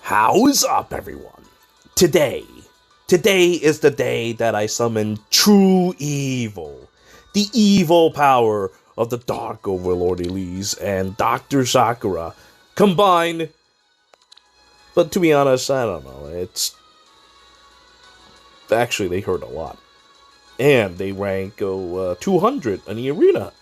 How's up, everyone? Today is the day that I summon true evil. The evil power of the Dark Overlord Elise and Dr. Sakura combined. But to be honest, I don't know. It's actually, they hurt a lot. And they rank 200 in the arena.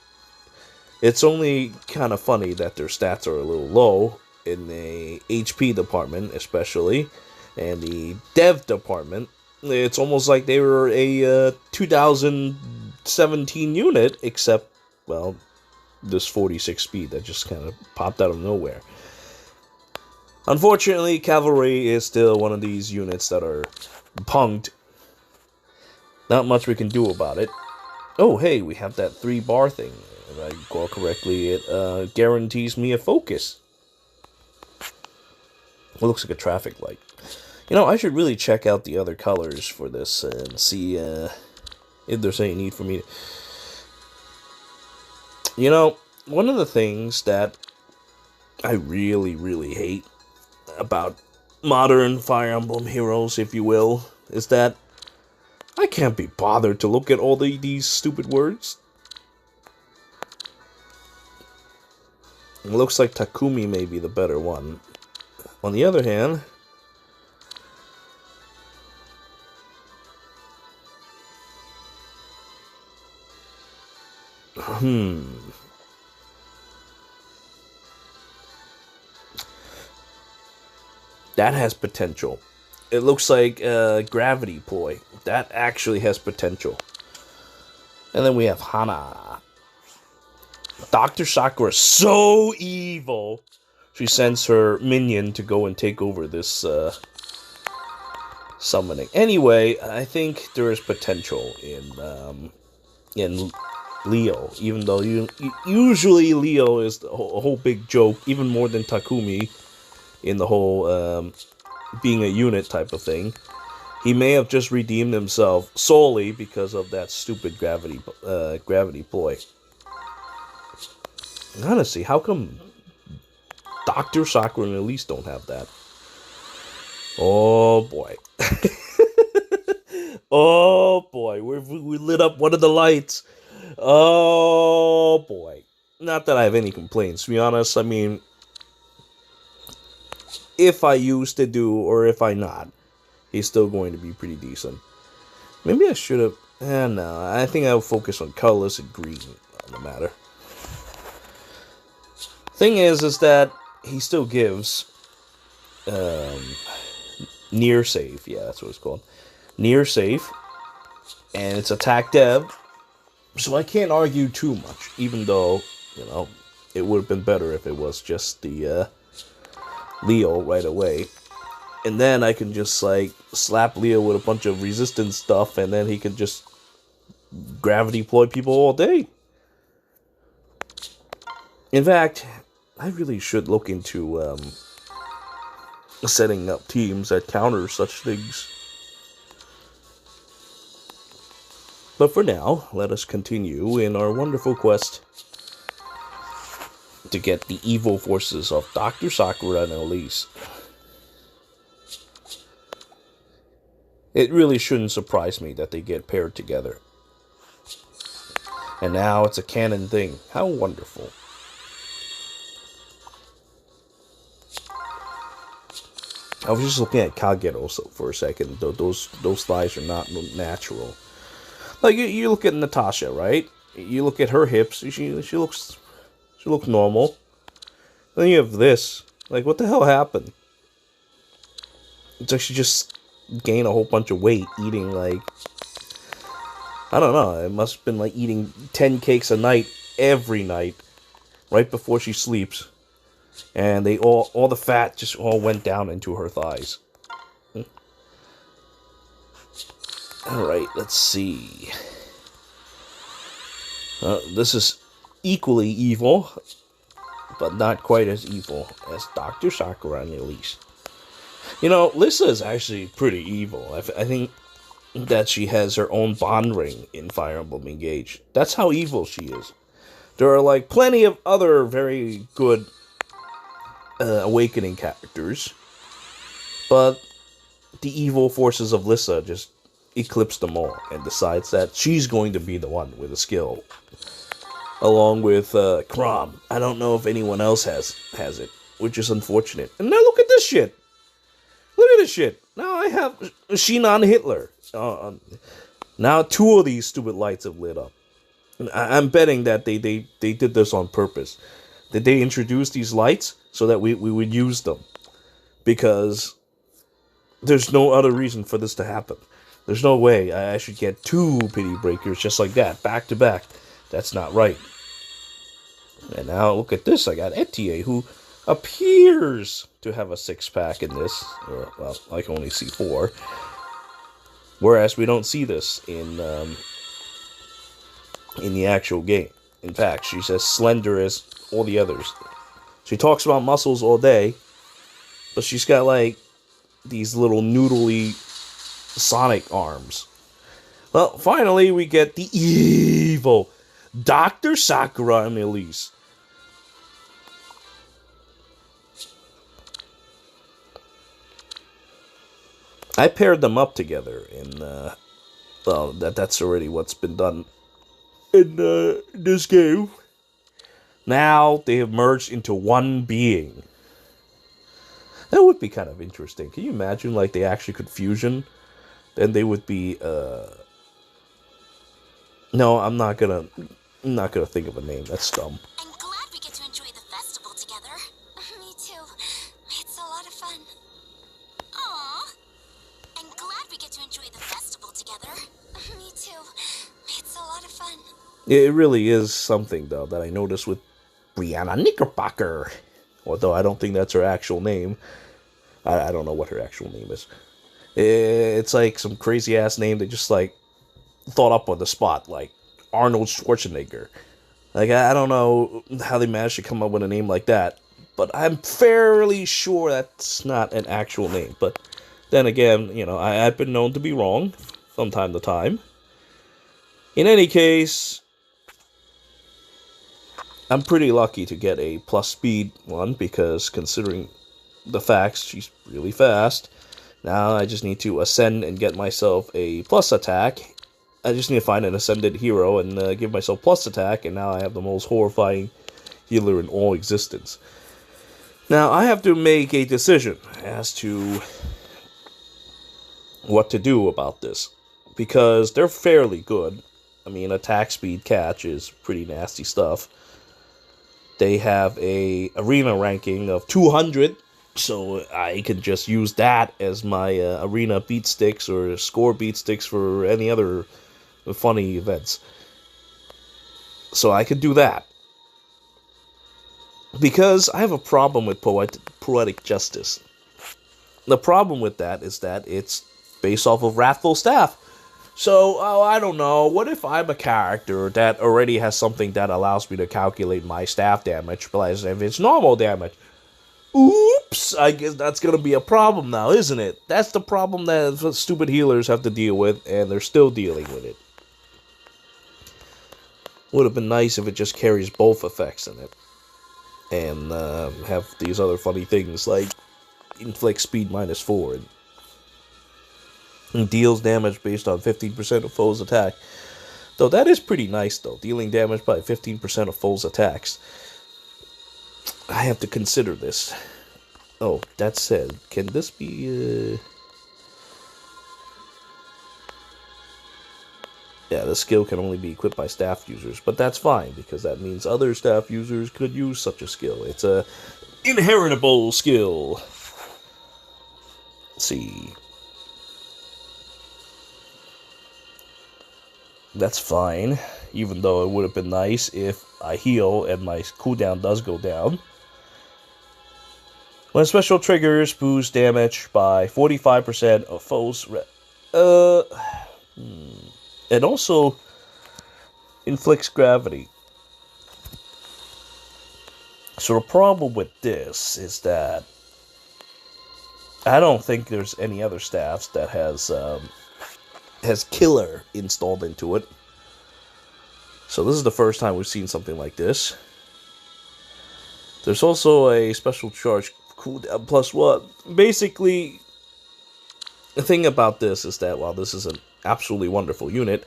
It's only kind of funny that their stats are a little low in the HP department, especially, and the dev department. It's almost like they were a 2017 unit, except, well, this 46 speed that just kind of popped out of nowhere. Unfortunately, cavalry is still one of these units that are punked. Not much we can do about it. Oh, hey, we have that 3-bar thing. If I recall correctly, it guarantees me a focus. It looks like a traffic light. You know, I should really check out the other colors for this and see if there's any need for me to... You know, one of the things that I really, really hate about modern Fire Emblem heroes, if you will, is that I can't be bothered to look at all these stupid words. It looks like Takumi may be the better one. On the other hand, that has potential. It looks like Gravity Ploy. That actually has potential. And then we have Hana. Dr. Sakura is so evil. She sends her minion to go and take over this summoning. Anyway, I think there is potential in Leo, even though usually Leo is a whole big joke, even more than Takumi in the whole being a unit type of thing. He may have just redeemed himself solely because of that stupid gravity ploy. Honestly, how come Dr. Sakura and Elise don't have that? Oh boy. Oh boy, we lit up one of the lights. Oh boy. Not that I have any complaints, to be honest. I mean, if I used to do or if I not, he's still going to be pretty decent. Maybe I should have... no, I think I'll focus on colorless and green on the matter. Thing is that he still gives near save. Yeah, that's what it's called. Near save. And it's attack dev. So I can't argue too much, even though, you know, it would have been better if it was just the Leo right away. And then I can just, like, slap Leo with a bunch of resistance stuff, and then he can just gravity ploy people all day. In fact, I really should look into setting up teams that counter such things. But for now, let us continue in our wonderful quest to get the evil forces of Dr. Sakura and Elise. It really shouldn't surprise me that they get paired together. And now it's a canon thing. How wonderful. I was just looking at Kagero for a second. Those thighs are not natural. Like, you look at Natasha, right? You look at her hips. She looks normal. Then you have this. Like, what the hell happened? It's like she just gained a whole bunch of weight eating, like... I don't know. It must have been like eating 10 cakes a night, every night, right before she sleeps. And they all the fat just all went down into her thighs. Alright, let's see. This is equally evil, but not quite as evil as Dr. Sakura and Elise. You know, Lissa is actually pretty evil. I think that she has her own bond ring in Fire Emblem Engage. That's how evil she is. There are, like, plenty of other very good Awakening characters But the evil forces of Lissa just eclipse them all and decides that she's going to be the one with the skill. Along with Crom. I don't know if anyone else has it, which is unfortunate. And now look at this shit. Look at this shit. Now I have Xian Hitler. Now 2 of these stupid lights have lit up. I'm betting that they did this on purpose. That they introduced these lights so that we would use them. Because there's no other reason for this to happen. There's no way I should get 2 pity breakers just like that, back to back. That's not right. And now look at this. I got Etier, who appears to have a 6-pack in this. Well, I can only see 4. Whereas we don't see this in the actual game. In fact, she's as slender as all the others. She talks about muscles all day, but she's got like these little noodly Sonic arms. Well, finally we get the evil Dr. Sakura and Elise. I paired them up together in, well, that's already what's been done in this game. Now they have merged into one being. That would be kind of interesting. Can you imagine, like, they actually could fusion? Then they would be, No, I'm not gonna think of a name. That's dumb. I'm glad we get to enjoy the festival together. Me too. It's a lot of fun. Aww. I'm glad we get to enjoy the festival together. Me too. It's a lot of fun. It really is something, though, that I noticed with Brianna Knickerbocker. Although I don't think that's her actual name. I don't know what her actual name is. It's like some crazy-ass name they just, like, thought up on the spot, like Arnold Schwarzenegger. Like, I don't know how they managed to come up with a name like that, but I'm fairly sure that's not an actual name. But then again, you know, I've been known to be wrong from time to time. In any case, I'm pretty lucky to get a plus speed one, because considering the facts, she's really fast. Now I just need to ascend and get myself a plus attack. I just need to find an ascended hero and give myself plus attack, and now I have the most horrifying healer in all existence. Now I have to make a decision as to what to do about this, because they're fairly good. I mean, attack speed catch is pretty nasty stuff. They have a arena ranking of 200, so I can just use that as my arena beat sticks or score beat sticks for any other funny events. So I could do that. Because I have a problem with poetic justice. The problem with that is that it's based off of Wrathful Staff. So, I don't know, what if I'm a character that already has something that allows me to calculate my staff damage, but if it's normal damage? Oops! I guess that's gonna be a problem now, isn't it? That's the problem that stupid healers have to deal with, and they're still dealing with it. Would have been nice if it just carries both effects in it. And have these other funny things, like inflict speed -4, and deals damage based on 15% of foes' attack. Though that is pretty nice, though, dealing damage by 15% of foes' attacks. I have to consider this. Oh, that said, can this be... Yeah, the skill can only be equipped by staff users, but that's fine, because that means other staff users could use such a skill. It's a inheritable skill. Let's see. That's fine, even though it would have been nice if I heal and my cooldown does go down. When special triggers, boost damage by 45% of foes. It also inflicts gravity. So the problem with this is that I don't think there's any other staffs that has killer installed into it. So this is the first time we've seen something like this. There's also a special charge cooldown plus what? Basically, the thing about this is that while this is an absolutely wonderful unit,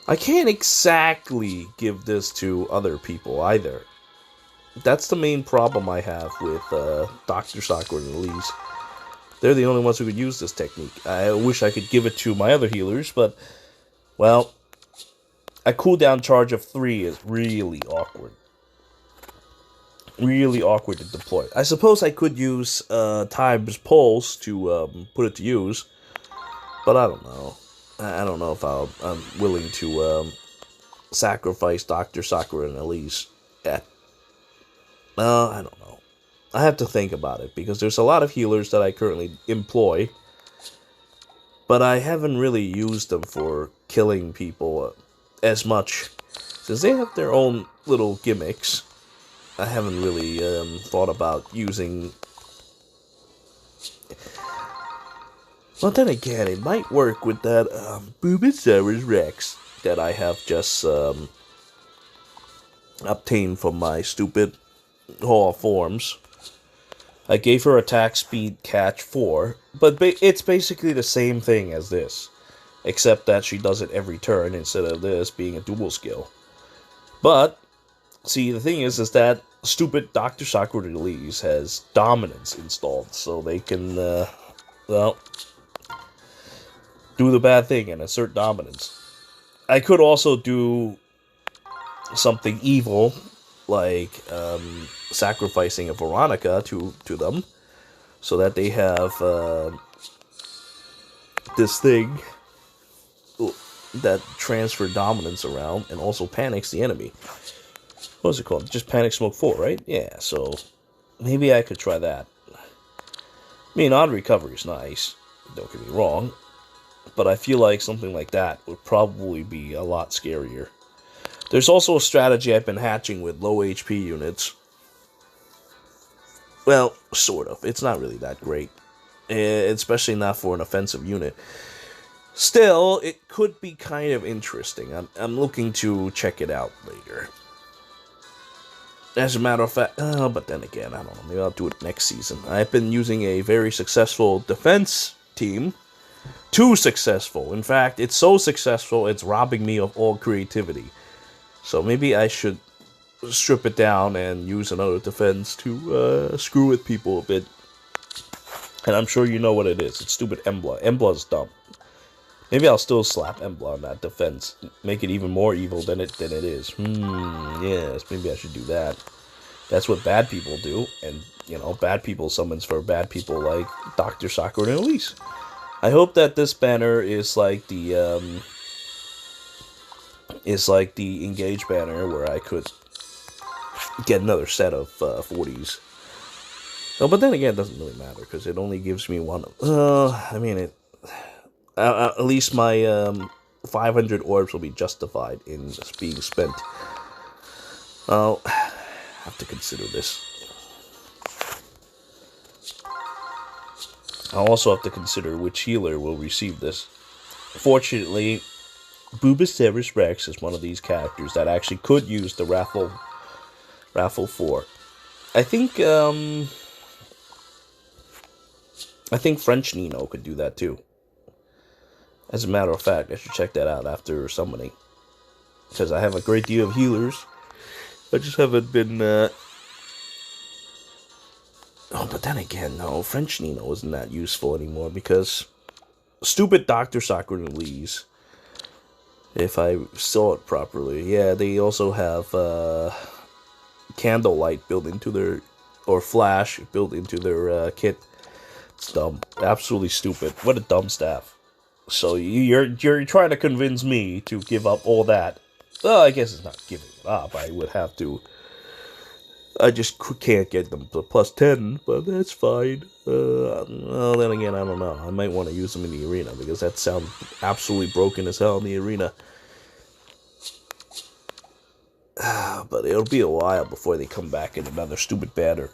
I can't exactly give this to other people either. That's the main problem I have with Dr. Sakura and Elise. They're the only ones who could use this technique. I wish I could give it to my other healers, but, well, a cooldown charge of 3 is really awkward. Really awkward to deploy. I suppose I could use Time's Pulse to put it to use, but I don't know. I don't know if I'm willing to sacrifice Dr. Sakura and Elise yet. I don't know. I have to think about it, because there's a lot of healers that I currently employ, but I haven't really used them for killing people as much. Since they have their own little gimmicks, I haven't really thought about using... But then again, it might work with that Bulbasaurus Rex that I have just obtained from my stupid Hall of Forms. I gave her attack speed catch 4, but it's basically the same thing as this, except that she does it every turn instead of this being a dual skill. But, see, the thing is that stupid Dr. Sakura and Elise has dominance installed, so they can, well, do the bad thing and assert dominance. I could also do something evil, like sacrificing a Veronica to them, so that they have this thing that transfer dominance around and also panics the enemy. What's it called? Just Panic Smoke 4, right? Yeah, so maybe I could try that. I mean, odd recovery is nice, don't get me wrong, but I feel like something like that would probably be a lot scarier. There's also a strategy I've been hatching with low HP units. Well, sort of. It's not really that great, especially not for an offensive unit. Still, it could be kind of interesting. I'm looking to check it out later. As a matter of fact, but then again, I don't know. Maybe I'll do it next season. I've been using a very successful defense team. Too successful. In fact, it's so successful, it's robbing me of all creativity. So maybe I should strip it down and use another defense to screw with people a bit. And I'm sure you know what it is. It's stupid Emblem. Emblem's dumb. Maybe I'll still slap Emblem on that defense. Make it even more evil than it is. Yes, maybe I should do that. That's what bad people do. And, you know, bad people summons for bad people like Dr. Sakura and Elise. I hope that this banner is like the Engage banner, where I could get another set of 40s. No, but then again, it doesn't really matter, because it only gives me one. I mean, at least my 500 orbs will be justified in being spent. I'll have to consider this. I'll also have to consider which healer will receive this. Fortunately, Bulbasaurus Rex is one of these characters that actually could use the Raffle 4. I think French Nino could do that too. As a matter of fact, I should check that out after summoning, because I have a great deal of healers. I just haven't been. Oh, but then again, no, French Nino isn't that useful anymore, because stupid Dr. Sakura and Elise, if I saw it properly, yeah, they also have Candlelight built into their, or Flash built into their kit. It's dumb, absolutely stupid. What a dumb staff. So you're trying to convince me to give up all that. Well, I guess it's not giving it up. I would have to. I just can't get them to plus 10, but that's fine. Well, then again, I don't know. I might want to use them in the arena, because that sounds absolutely broken as hell in the arena. But it'll be a while before they come back in another stupid banner.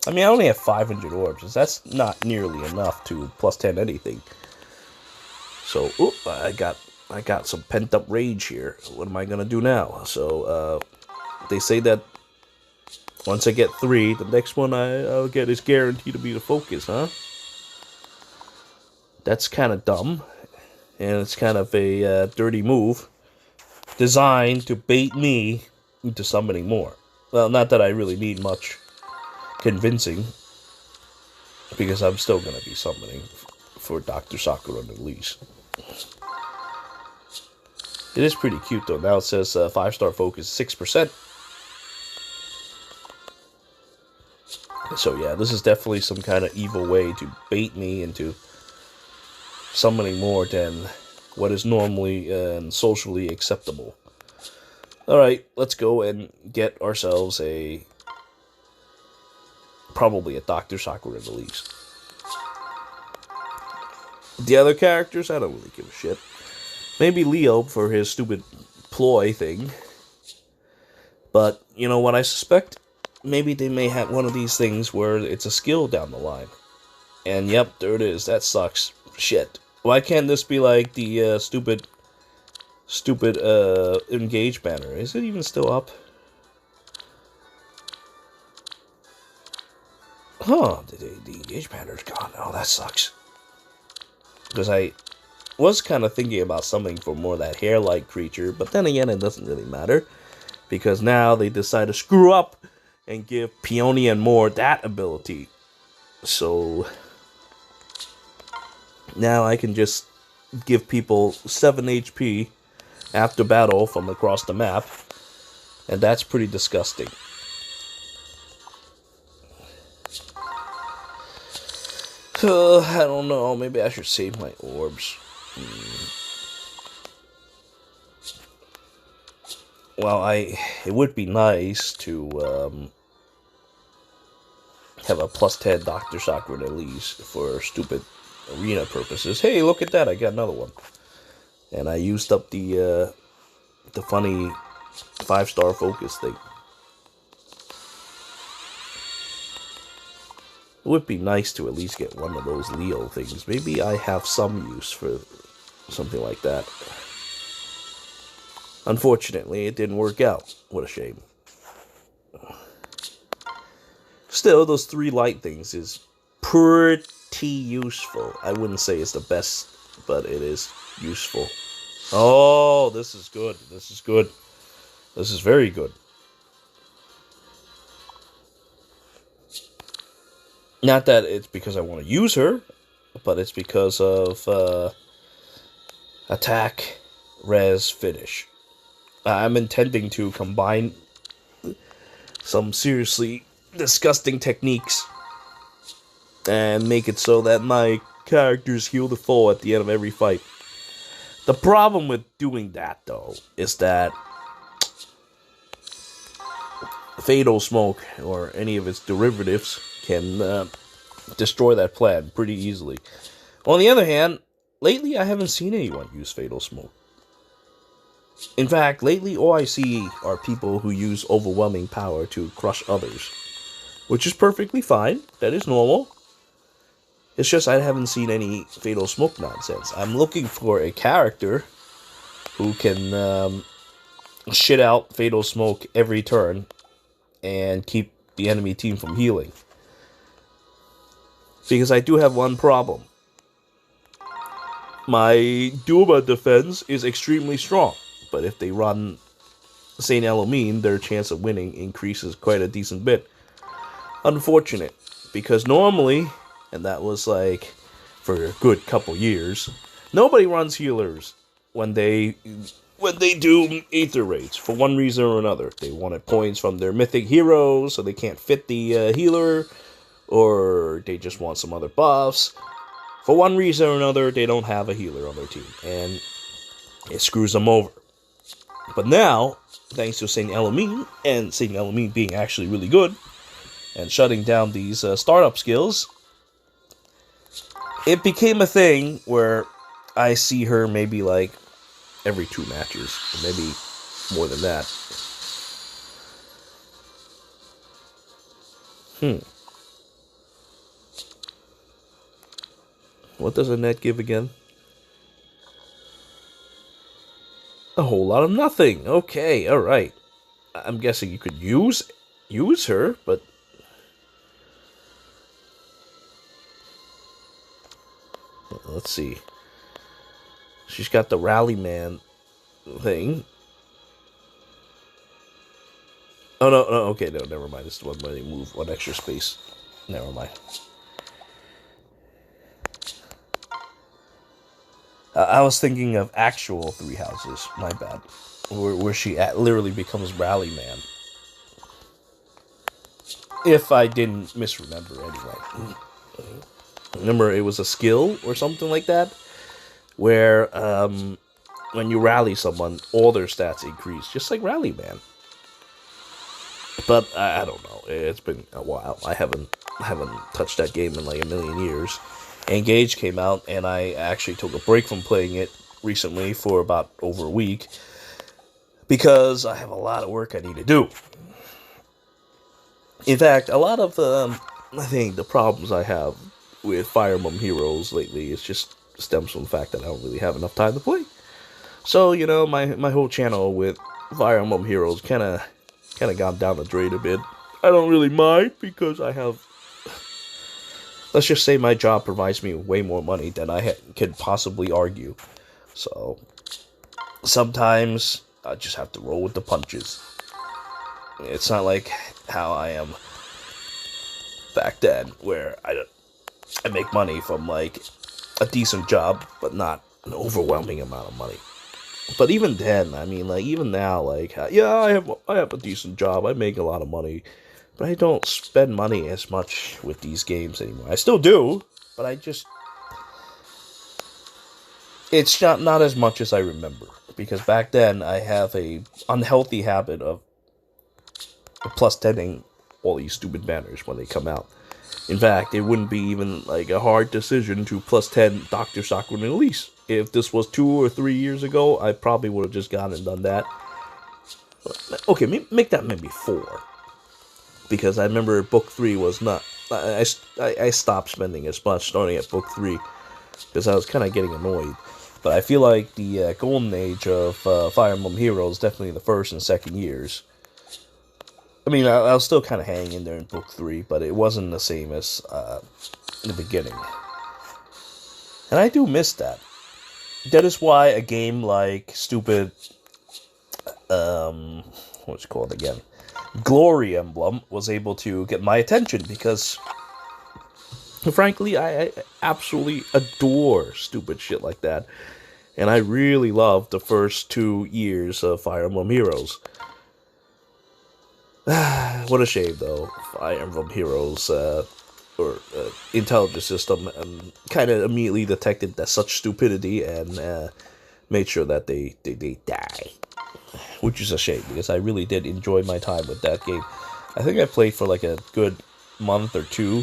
I mean, I only have 500 orbs. That's not nearly enough to plus 10 anything. So, I got some pent up rage here. What am I gonna do now? So, they say that Once I get 3, the next one I'll get is guaranteed to be the focus, huh? That's kind of dumb. And it's kind of a dirty move. Designed to bait me into summoning more. Well, not that I really need much convincing. Because I'm still going to be summoning for Dr. Sakura and Elise. It is pretty cute though. Now it says 5-star focus 6%. So yeah, this is definitely some kind of evil way to bait me into summoning more than what is normally and socially acceptable. Alright, let's go and get ourselves probably a Dr. Sakura and Elise. The other characters, I don't really give a shit. Maybe Leo for his stupid ploy thing. But, you know what I suspect? Maybe they may have one of these things where it's a skill down the line. And yep, there it is. That sucks. Shit. Why can't this be like the stupid engage banner? Is it even still up? Huh, the engage banner's gone. Oh, that sucks. Because I was kind of thinking about something for more of that hair-like creature, but then again, it doesn't really matter. Because now they decide to screw up and give Peony and more that ability. So now I can just give people 7 HP after battle from across the map. And that's pretty disgusting. I don't know. Maybe I should save my orbs. Well, it would be nice to have a +10 Dr. Sakura and Elise for stupid arena purposes. Hey, look at that! I got another one, and I used up the funny 5-star focus thing. It would be nice to at least get one of those Leo things. Maybe I have some use for something like that. Unfortunately, it didn't work out. What a shame. Still, those 3 light things is pretty useful. I wouldn't say it's the best, but it is useful. Oh, this is good. This is good. This is very good. Not that it's because I want to use her, but it's because of attack, res, finish. I'm intending to combine some seriously disgusting techniques and make it so that my characters heal the foe at the end of every fight. The problem with doing that, though, is that Fatal Smoke or any of its derivatives can destroy that plan pretty easily. On the other hand, lately I haven't seen anyone use Fatal Smoke. In fact, lately all I see are people who use overwhelming power to crush others. Which is perfectly fine. That is normal. It's just I haven't seen any Fatal Smoke nonsense. I'm looking for a character who can shit out Fatal Smoke every turn and keep the enemy team from healing. Because I do have one problem. My Duma defense is extremely strong. But if they run Saint Elamine, their chance of winning increases quite a decent bit. Unfortunate. Because normally, and that was like for a good couple years, nobody runs healers when they do Aether Raids for one reason or another. They wanted points from their mythic heroes, so they can't fit the healer, or they just want some other buffs. For one reason or another, they don't have a healer on their team, and it screws them over. But now, thanks to Saint Elamine, and Saint Elamine being actually really good, and shutting down these startup skills, it became a thing where I see her maybe like every 2 matches, or maybe more than that. What does a net give again? A whole lot of nothing. Okay, alright. I'm guessing you could use use her, but let's see. She's got the rally man thing. Oh, no, okay, no, never mind. This is one where they move one extra space. Never mind. I was thinking of actual Three Houses. My bad. Where she literally becomes rally man. If I didn't misremember, anyway. Remember, it was a skill or something like that, where when you rally someone, all their stats increase, just like Rally Man. But I don't know. It's been a while. I haven't touched that game in like a million years. Engage came out, and I actually took a break from playing it recently for about over a week because I have a lot of work I need to do. In fact, a lot of I think the problems I have with Fire Emblem Heroes lately is just stems from the fact that I don't really have enough time to play. So, you know, my whole channel with Fire Emblem Heroes kind of gone down the drain a bit. I don't really mind because I have, let's just say my job provides me way more money than I could possibly argue. So sometimes I just have to roll with the punches. It's not like how I am back then, where I make money from like a decent job, but not an overwhelming amount of money. But even then, I mean, like, even now, like, yeah, I have a decent job, I make a lot of money, but I don't spend money as much with these games anymore. I still do, but it's not as much as I remember, because back then I have a unhealthy habit of plus 10ing all these stupid banners when they come out. In fact, it wouldn't be even like a hard decision to plus 10 Dr. Sakura and Elise. If this was 2 or 3 years ago, I probably would have just gone and done that. Okay, make that maybe 4. Because I remember book 3 was not... I stopped spending as much starting at book 3. Because I was kind of getting annoyed. But I feel like the golden age of Fire Emblem Heroes, definitely the first and second years. I mean, I was still kind of hanging in there in book 3, but it wasn't the same as in the beginning. And I do miss that. That is why a game like stupid, what's it called again? Glory Emblem was able to get my attention, because, frankly, I absolutely adore stupid shit like that. And I really loved the first 2 years of Fire Emblem Heroes. What a shame, though. Fire Emblem Heroes, intelligence system, kind of immediately detected that such stupidity and made sure that they die. Which is a shame, because I really did enjoy my time with that game. I think I played for like a good month or 2,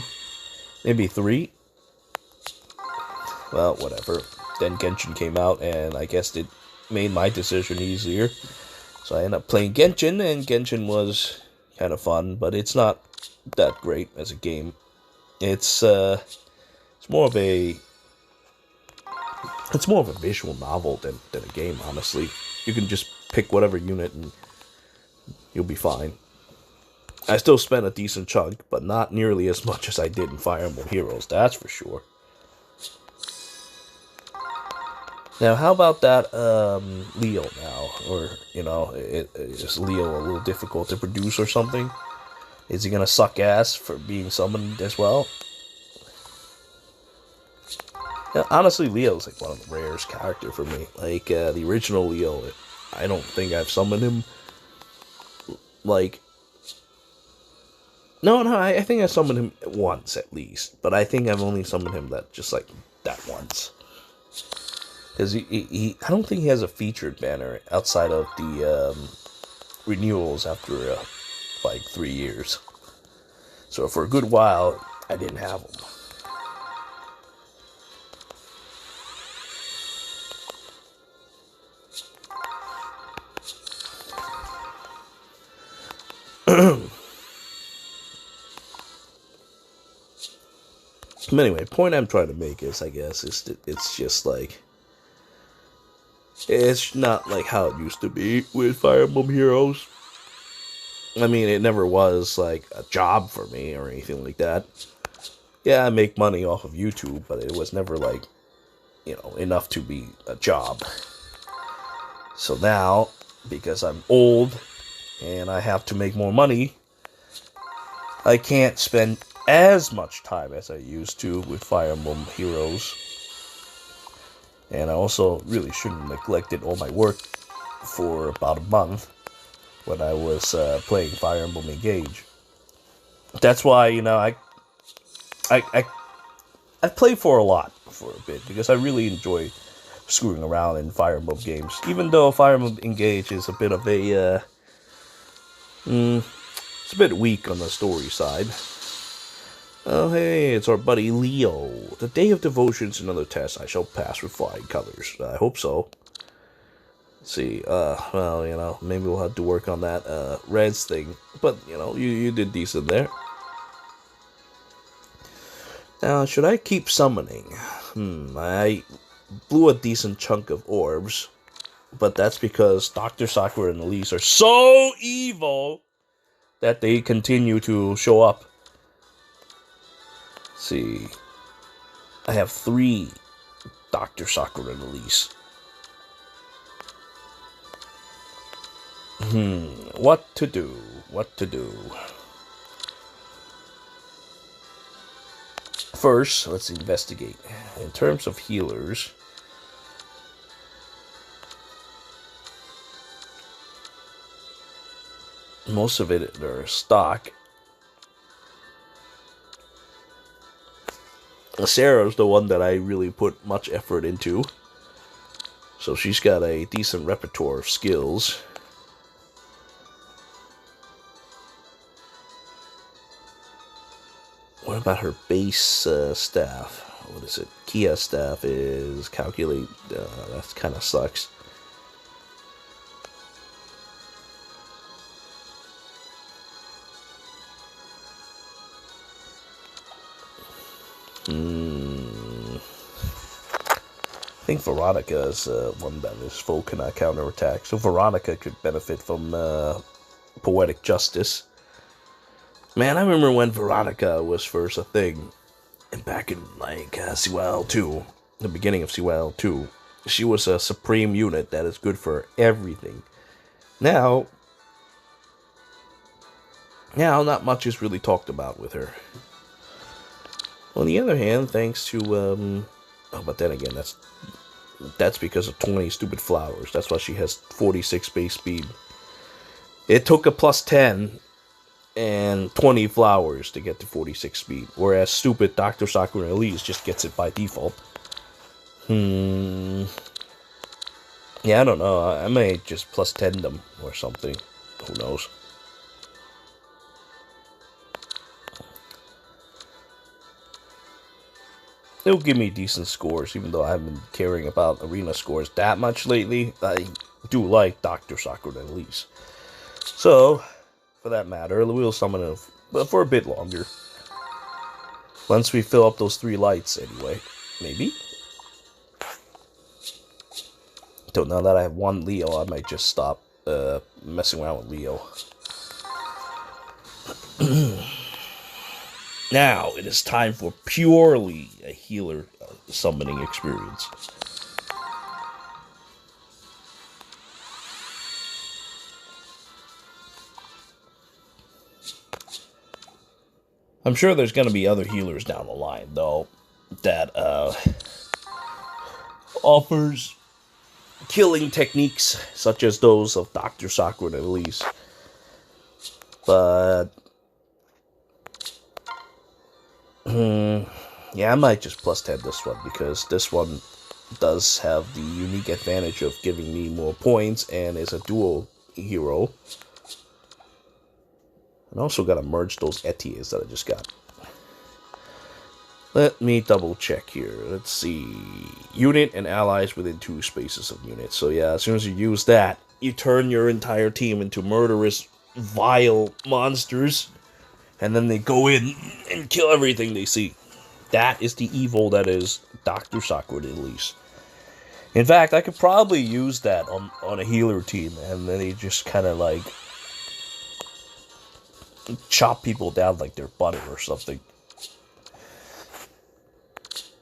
maybe 3. Well, whatever. Then Genshin came out, and I guess it made my decision easier. So I ended up playing Genshin, and Genshin was kind of fun, but it's not that great as a game. It's more of a visual novel than a game, honestly. You can just pick whatever unit and you'll be fine. I still spent a decent chunk, but not nearly as much as I did in Fire Emblem Heroes, that's for sure. Now, how about that Leo now? Or, you know, is Leo a little difficult to produce or something? Is he gonna suck ass for being summoned as well? Yeah, honestly, Leo's like one of the rarest character for me. Like, the original Leo, I don't think I've summoned him. Like, no, I think I summoned him once at least. But I think I've only summoned him that once. Because I don't think he has a featured banner outside of the renewals after like 3 years. So for a good while, I didn't have him. But anyway, point I'm trying to make is, I guess, it's just like, it's not like how it used to be with Fire Emblem Heroes. I mean, it never was like a job for me or anything like that. Yeah, I make money off of YouTube, but it was never like, enough to be a job. So now, because I'm old and I have to make more money, I can't spend as much time as I used to with Fire Emblem Heroes. And I also really shouldn't have neglected all my work for about a month when I was playing Fire Emblem Engage. That's why, I've played for a lot for a bit, because I really enjoy screwing around in Fire Emblem games. Even though Fire Emblem Engage is a bit of a, it's a bit weak on the story side. Oh, hey, it's our buddy Leo. The day of devotion's another test I shall pass with flying colors. I hope so. Let's see, well, maybe we'll have to work on that, Reds thing. But, you did decent there. Now, should I keep summoning? I blew a decent chunk of orbs. But that's because Dr. Sakura and Elise are so evil that they continue to show up. Let's see. I have 3 Dr. Sakura and Elise. What to do? What to do? First, let's investigate. In terms of healers, most of it are stock. Sarah's the one that I really put much effort into. So she's got a decent repertoire of skills. What about her base staff? What is it? Kia staff is calculate. That kind of sucks. I think Veronica is one that is full cannot counterattack. So Veronica could benefit from Poetic Justice. Man, I remember when Veronica was first a thing. And back in, like, CYL 2. The beginning of CYL 2. She was a supreme unit that is good for everything. Now, not much is really talked about with her. On the other hand, thanks to, oh, but then again, that's because of 20 stupid flowers. That's why she has 46 base speed. It took a plus 10 and 20 flowers to get to 46 speed, whereas stupid Dr. Sakura and Elise just gets it by default. Yeah, I don't know. I may just plus 10 them or something. Who knows? It'll give me decent scores, even though I haven't been caring about arena scores that much lately. I do like Dr. Sakura and Elise. So, for that matter, we'll summon it for a bit longer. Once we fill up those 3 lights, anyway. Maybe? So now that I have 1 Leo, I might just stop messing around with Leo. Now, it is time for purely a healer summoning experience. I'm sure there's going to be other healers down the line, though, that offers killing techniques such as those of Dr. Sakura and Elise. But yeah, I might just plus 10 this one, because this one does have the unique advantage of giving me more points and is a dual hero. And also gotta merge those Etias that I just got. Let me double check here. Let's see. Unit and allies within 2 spaces of units. So yeah, as soon as you use that, you turn your entire team into murderous, vile monsters. And then they go in and kill everything they see. That is the evil that is Dr. Sakura and Elise. In fact, I could probably use that on a healer team. And then they just kind of like chop people down like they're butter or something.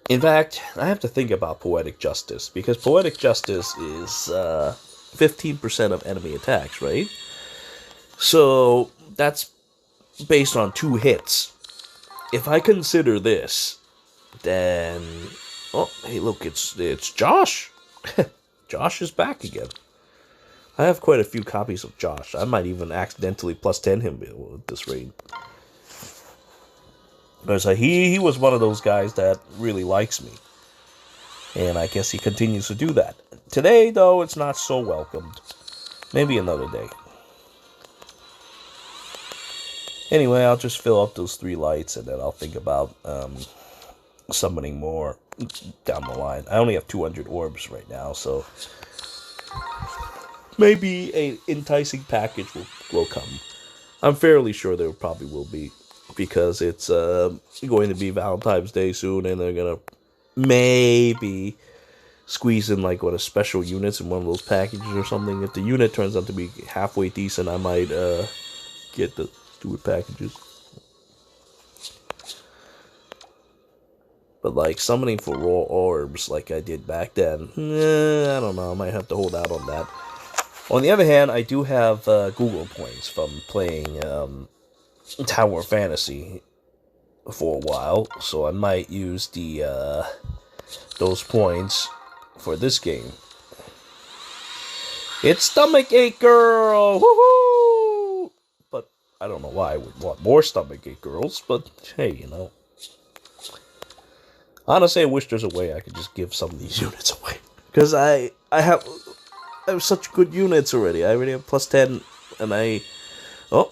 In fact, I have to think about Poetic Justice, because Poetic Justice is 15% of enemy attacks, right? So that's based on 2 hits. If I consider this, then... Oh, hey, look, it's Josh. Josh is back again. I have quite a few copies of Josh. I might even accidentally plus 10 him at this rate. Because he was one of those guys that really likes me. And I guess he continues to do that. Today, though, it's not so welcomed. Maybe another day. Anyway, I'll just fill up those 3 lights, and then I'll think about summoning more down the line. I only have 200 orbs right now, so maybe an enticing package will come. I'm fairly sure there probably will be, because it's going to be Valentine's Day soon, and they're going to maybe squeeze in like one of special units in one of those packages or something. If the unit turns out to be halfway decent, I might get the stupid packages. But like summoning for raw orbs like I did back then, I don't know, I might have to hold out on that. On the other hand, I do have Google points from playing Tower Fantasy for a while, so I might use the those points for this game. It's Stomachache Girl! Woohoo! But I don't know why I would want more Stomachache Girls, but hey, you know. Honestly, I wish there's a way I could just give some of these units away. Because I have such good units already. I already have plus 10, and oh,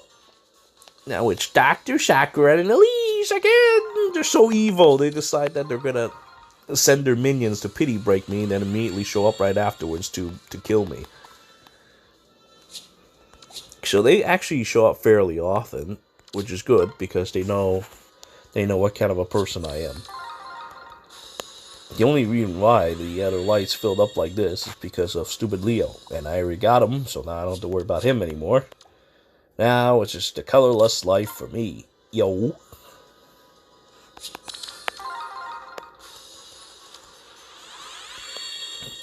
now it's Dr. Sakura and Elise again! They're so evil. They decide that they're gonna send their minions to pity break me, and then immediately show up right afterwards to kill me. So they actually show up fairly often, which is good, because they know what kind of a person I am. The only reason why the other lights filled up like this is because of stupid Leo. And I already got him, so now I don't have to worry about him anymore. Now it's just a colorless life for me. Yo.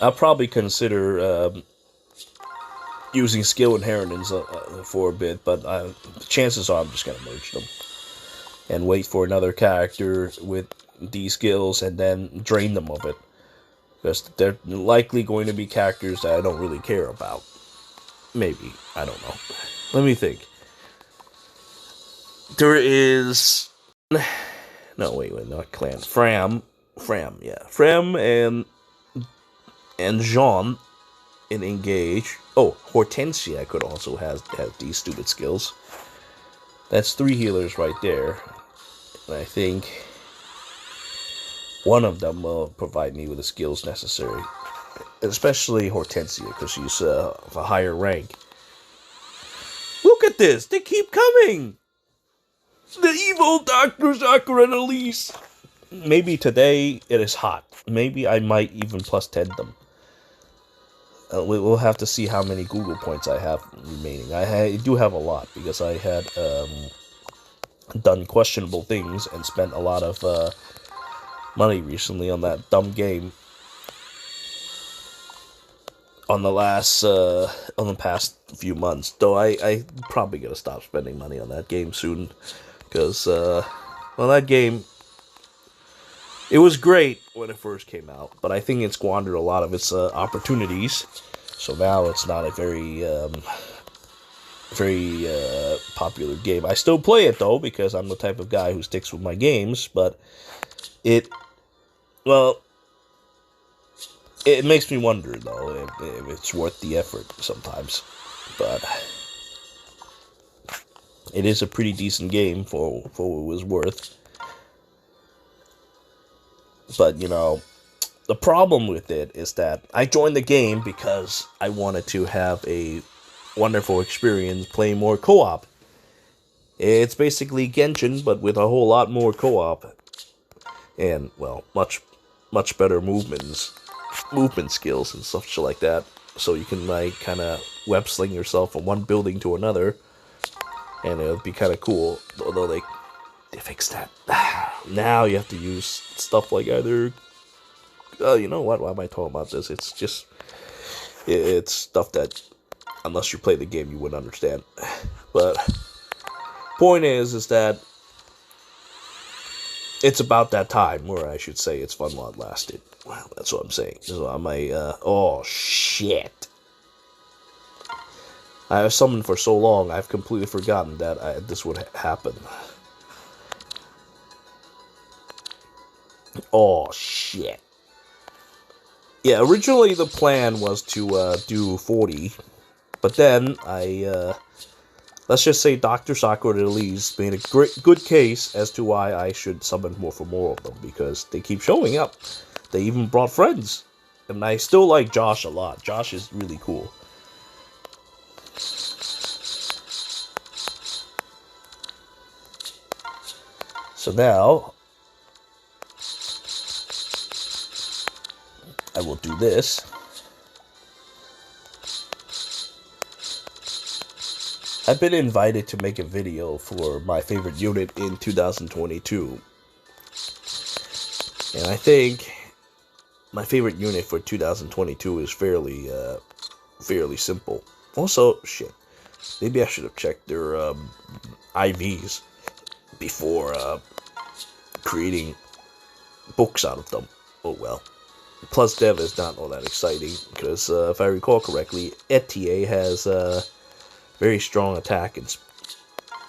I'll probably consider using skill inheritance for a bit, but chances are I'm just going to merge them. And wait for another character with these skills and then drain them of it, because they're likely going to be characters that I don't really care about. Maybe, I don't know. Let me think. There is no, wait, not Clan. Fram, yeah, Fram and Xian in Engage. Oh, Hortensia could also have these stupid skills. That's 3 healers right there, and I think one of them will provide me with the skills necessary. Especially Hortensia, because she's of a higher rank. Look at this! They keep coming! The evil Dr. Sakura and Elise! Maybe today it is hot. Maybe I might even plus 10 them. We'll have to see how many Google points I have remaining. I do have a lot, because I had done questionable things and spent a lot of money recently on that dumb game. On the past few months, though I probably gonna stop spending money on that game soon, because well, that game, it was great when it first came out, but I think it squandered a lot of its opportunities. So now it's not a very popular game. I still play it though, because I'm the type of guy who sticks with my games, but it makes me wonder, though, if it's worth the effort sometimes. But it is a pretty decent game for what it was worth. But, you know, the problem with it is that I joined the game because I wanted to have a wonderful experience playing more co-op. It's basically Genshin, but with a whole lot more co-op. And, well, much better movement skills and stuff like that, so you can like kind of web sling yourself from one building to another. And it would be kind of cool, although they fixed that. Now you have to use stuff like either... you know what? Why am I talking about this? It's just... It's stuff that, unless you play the game, you wouldn't understand. But point is that it's about that time, or I should say it's fun while it lasted. Well, that's what I'm saying. So I might, oh shit. I have summoned for so long, I've completely forgotten that this would happen. Oh shit. Yeah, originally the plan was to do 40, but then let's just say Dr. Sakura and Elise made a good case as to why I should summon more of them, because they keep showing up. They even brought friends. And I still like Josh a lot. Josh is really cool. So now, I will do this. I've been invited to make a video for my favorite unit in 2022. And I think my favorite unit for 2022 is fairly simple. Also, shit, maybe I should have checked their IVs before creating books out of them. Oh well. Plus Dev is not all that exciting, because if I recall correctly, Etier has very strong attack and...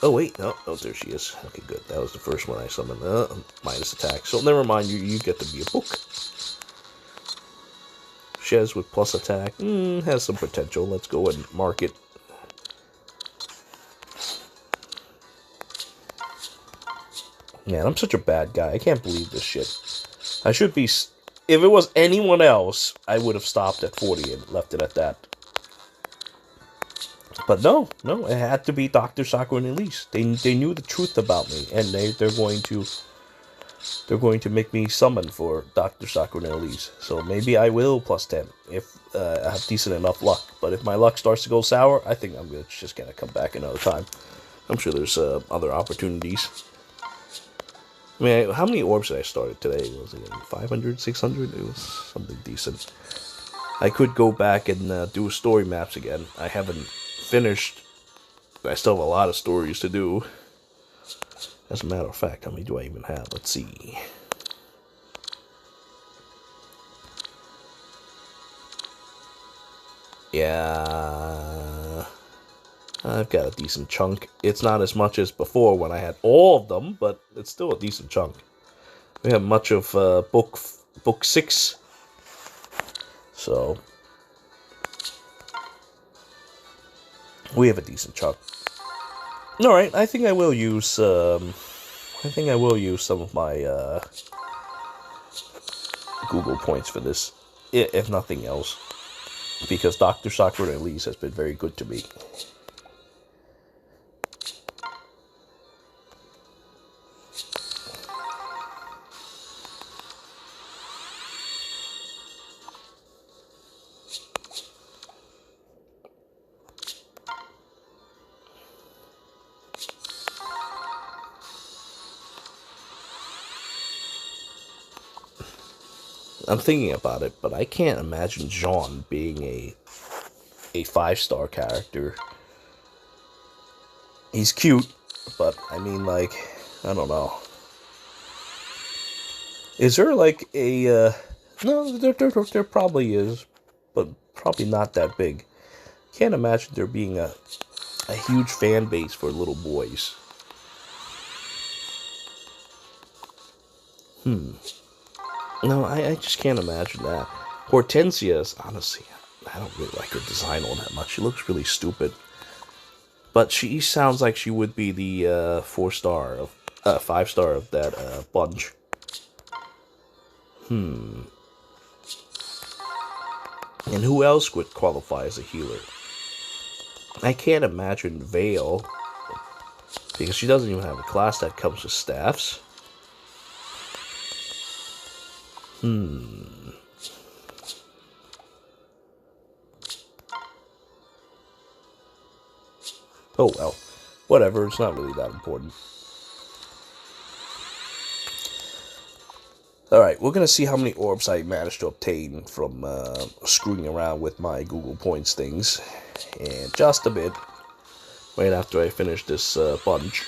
Oh wait, no, there she is. Okay, good. That was the first one I summoned. Minus attack. So never mind, you get to be a book. Shez with plus attack. Has some potential. Let's go and mark it. Man, I'm such a bad guy. I can't believe this shit. I should be... If it was anyone else, I would have stopped at 40 and left it at that. But no, it had to be Dr. Sakura and Elise. They knew the truth about me, and they're going to make me summon for Dr. Sakura and Elise. So maybe I will plus 10 if I have decent enough luck. But if my luck starts to go sour, I think I'm just gonna come back another time. I'm sure there's other opportunities. I mean, how many orbs did I start today? Was it 500, 600? It was something decent. I could go back and do story maps again. I haven't finished. I still have a lot of stories to do. As a matter of fact, how many do I even have? Let's see. Yeah, I've got a decent chunk. It's not as much as before when I had all of them, but it's still a decent chunk. We have much of book 6, so we have a decent chunk. All right, I think I will use some of my Google points for this, if nothing else, because Dr. Sakura and Elise has been very good to me. I'm thinking about it, but I can't imagine Xian being a 5-star character. He's cute, but I mean, like, I don't know. Is there like a no? There probably is, but probably not that big. Can't imagine there being a huge fan base for little boys. No, I just can't imagine that. Hortensia's, honestly, I don't really like her design all that much. She looks really stupid. But she sounds like she would be the 4-star of 5-star of that bunch. And who else would qualify as a healer? I can't imagine Vale, because she doesn't even have a class that comes with staffs. Oh well. Whatever, it's not really that important. Alright, we're going to see how many orbs I managed to obtain from screwing around with my Google Points things. And just a bit, right after I finish this bunch.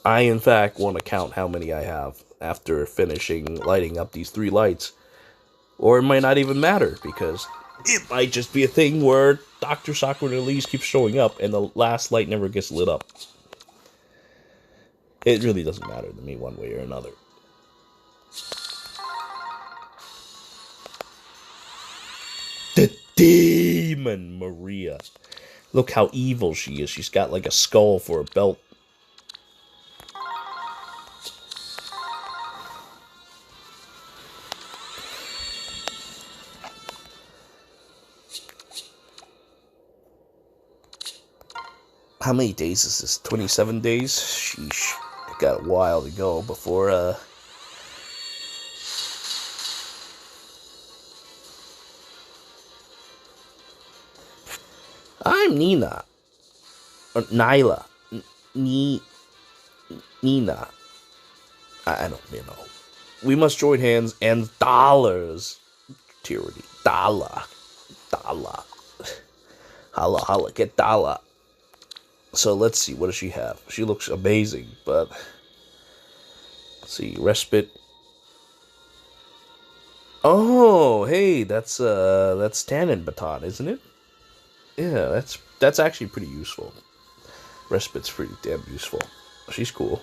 I, in fact, want to count how many I have after finishing lighting up these 3 lights. Or it might not even matter, because it might just be a thing where Dr. Sakura and Elise keeps showing up and the last light never gets lit up. It really doesn't matter to me one way or another. The Demon Maria. Look how evil she is. She's got like a skull for a belt. How many days is this? 27 days? Sheesh. I got a while to go before, I'm Nina. Or Nyla. Nina. I don't know. We must join hands and dollars. Tyranny. Dollar. Holla, holla. Get dollar. So let's see, what does she have? She looks amazing, but let's see, respite. Oh, hey, that's Tannin Baton, isn't it? Yeah, that's actually pretty useful. Respite's pretty damn useful. She's cool.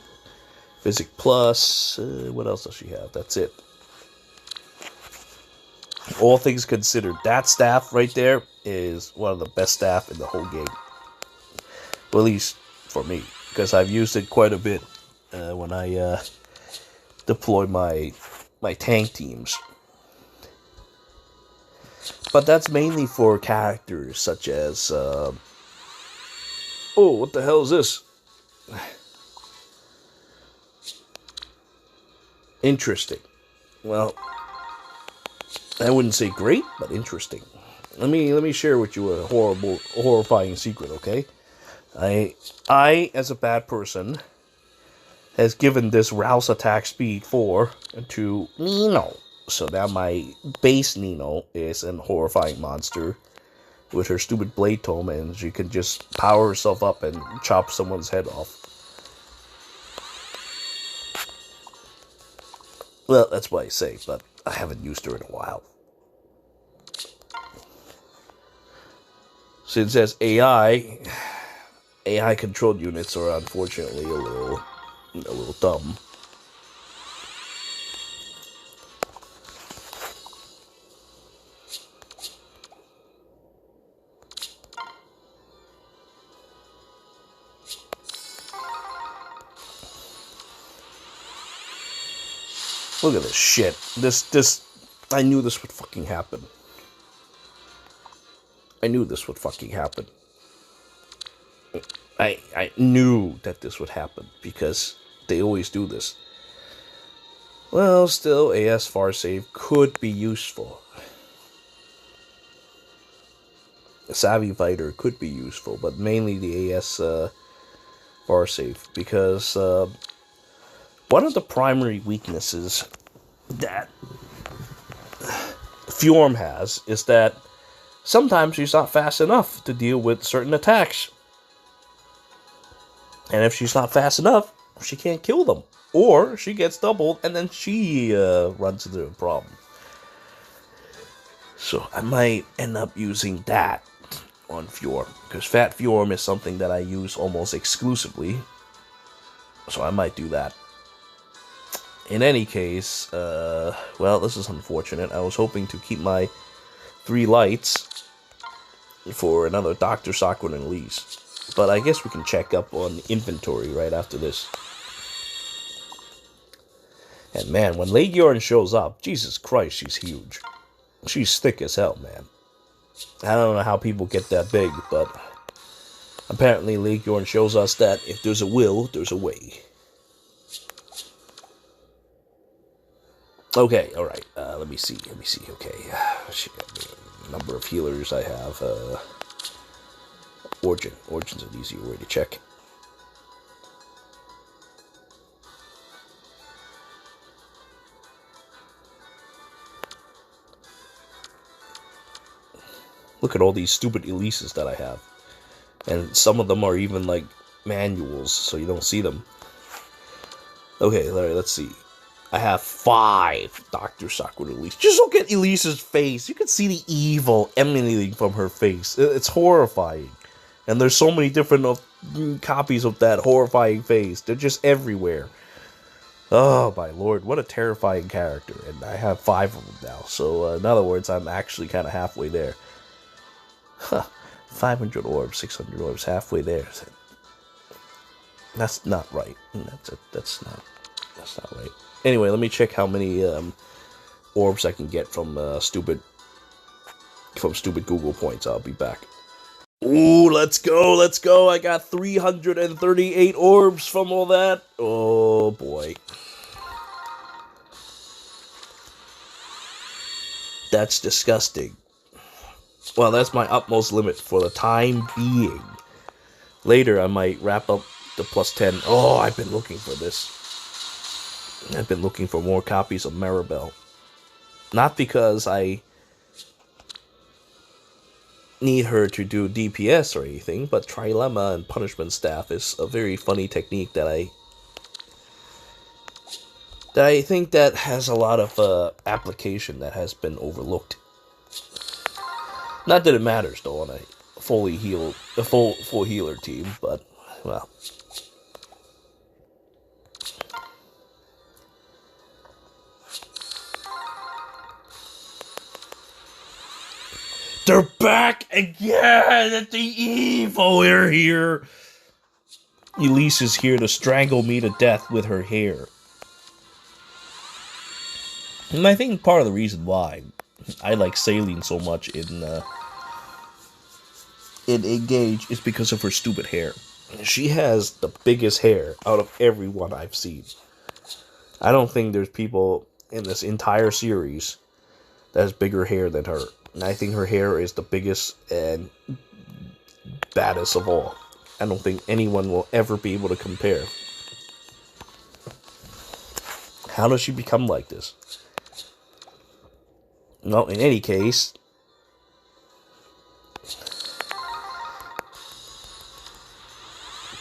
Physic Plus, what else does she have? That's it. All things considered, that staff right there is one of the best staff in the whole game. Well, at least for me, because I've used it quite a bit when I deploy my tank teams. But that's mainly for characters such as... oh, what the hell is this? Interesting. Well, I wouldn't say great, but interesting. Let me share with you a horrifying secret, okay? I, as a bad person, has given this Rouse attack speed 4 to Nino. So now my base Nino is an horrifying monster with her stupid blade tome, and she can just power herself up and chop someone's head off. Well, that's what I say, but I haven't used her in a while. Since as AI controlled units are unfortunately a little dumb. Look at this shit. This I knew this would fucking happen. I knew this would fucking happen. I knew that this would happen, because they always do this. Well, still, AS far save could be useful. A Savvy Fighter could be useful, but mainly the AS far save, because one of the primary weaknesses that Fjorm has is that sometimes she's not fast enough to deal with certain attacks. And if she's not fast enough, she can't kill them. Or she gets doubled and then she runs into a problem. So I might end up using that on Fjorm, because Fat Fjorm is something that I use almost exclusively. So I might do that. In any case, well, this is unfortunate. I was hoping to keep my 3 lights for another Dr. Sakura and Elise. But I guess we can check up on inventory right after this. And man, when Legiorn shows up, Jesus Christ, she's huge. She's thick as hell, man. I don't know how people get that big, but apparently Legiorn shows us that if there's a will, there's a way. Okay, alright, let me see, okay. Shit, number of healers I have, Origin. Origin's an easier way to check. Look at all these stupid Elises that I have. And some of them are even like manuals, so you don't see them. Okay, let's see. I have 5 Dr. Sakura and Elise. Just look at Elise's face. You can see the evil emanating from her face. It's horrifying. And there's so many different copies of that horrifying face. They're just everywhere. Oh my lord, what a terrifying character. And I have 5 of them now. So in other words, I'm actually kind of halfway there. Huh. 500 orbs, 600 orbs, halfway there. That's not right. That's not right. Anyway, let me check how many orbs I can get from stupid Google points. I'll be back. Ooh, let's go. I got 338 orbs from all that. Oh boy. That's disgusting. Well, that's my utmost limit for the time being. Later, I might wrap up the plus 10. Oh, I've been looking for this. I've been looking for more copies of Maribel. Not because I need her to do DPS or anything, but Trilemma and Punishment Staff is a very funny technique that I think that has a lot of application that has been overlooked. Not that it matters though on a full healer team, but well. They're back again! The evil are here! Elise is here to strangle me to death with her hair. And I think part of the reason why I like Saline so much in Engage is because of her stupid hair. She has the biggest hair out of everyone I've seen. I don't think there's people in this entire series that has bigger hair than her. And I think her hair is the biggest and baddest of all. I don't think anyone will ever be able to compare. How does she become like this? Well, in any case,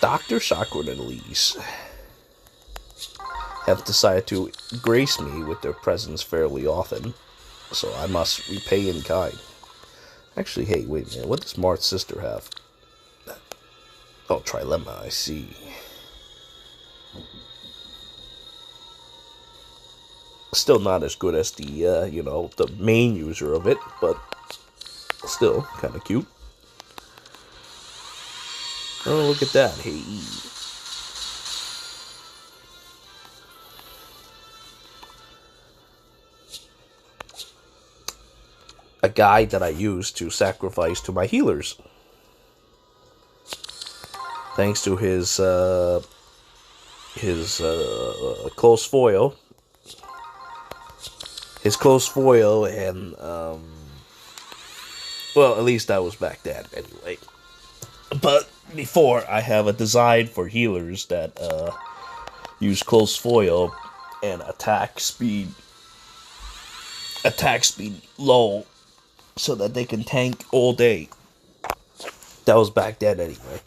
Dr. Sakura and Elise have decided to grace me with their presence fairly often. So I must repay in kind. Actually, hey, wait a minute. What does Marth's sister have? Oh, Trilemma, I see. Still not as good as the, the main user of it, but still kind of cute. Oh, look at that. Hey. A guide that I use to sacrifice to my healers. Thanks to his close foil. His close foil and, well, at least that was back then, anyway. But before, I have a design for healers that use close foil and attack speed low so that they can tank all day. That was back then, anyway.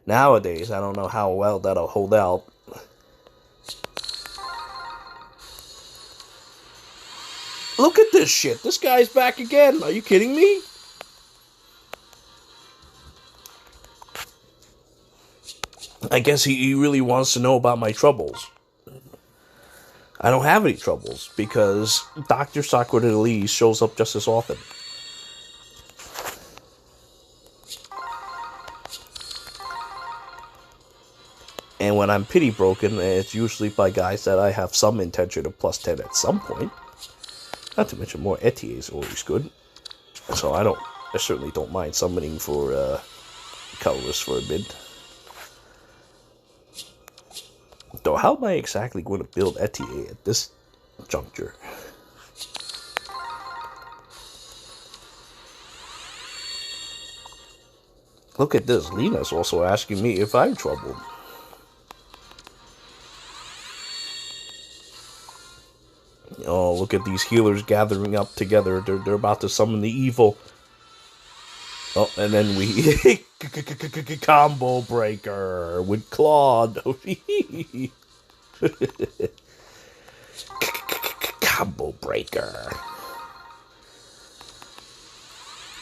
Nowadays, I don't know how well that'll hold out. Look at this shit. This guy's back again. Are you kidding me? I guess he really wants to know about my troubles. I don't have any troubles because Dr. Sakura and Elise shows up just as often. And when I'm pity broken, it's usually by guys that I have some intention of plus 10 at some point. Not to mention more Etier is always good. So I certainly don't mind summoning for colorless for a bit. Though how am I exactly going to build Etier at this juncture? Look at this. Lena's also asking me if I'm troubled. Oh, look at these healers gathering up together. They're about to summon the evil. Oh, and then we combo breaker with Claude. Combo breaker.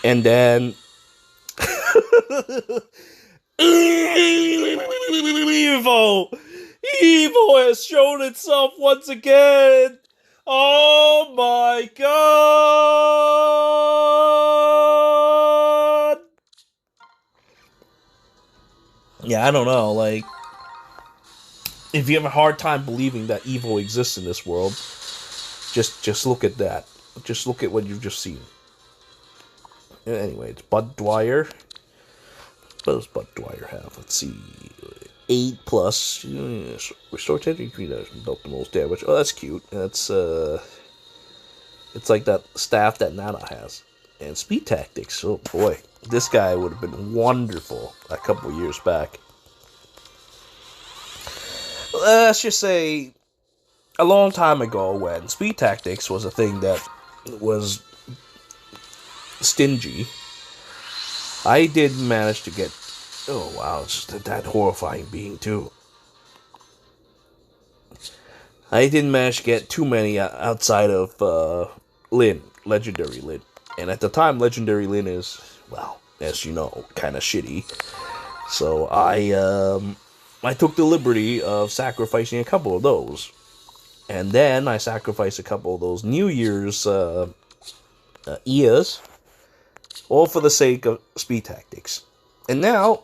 And then Evil has shown itself once again. Oh my god! Yeah, I don't know, like, if you have a hard time believing that evil exists in this world, just look at that. Just look at what you've just seen. Anyway, it's Bud Dwyer. What does Bud Dwyer have? Let's see. 8 plus. Restore 10 dealt the most damage. Oh, that's cute. That's, it's like that staff that Nana has. And speed tactics. Oh, boy. This guy would have been wonderful a couple years back. Let's just say, a long time ago when speed tactics was a thing that was stingy, I did manage to get... Oh, wow, it's that horrifying being, too. I didn't manage to get too many outside of Lyn, Legendary Lyn. And at the time, Legendary Lyn is, well, as you know, kind of shitty. So I took the liberty of sacrificing a couple of those. And then I sacrificed a couple of those New Year's ears, all for the sake of speed tactics. And now,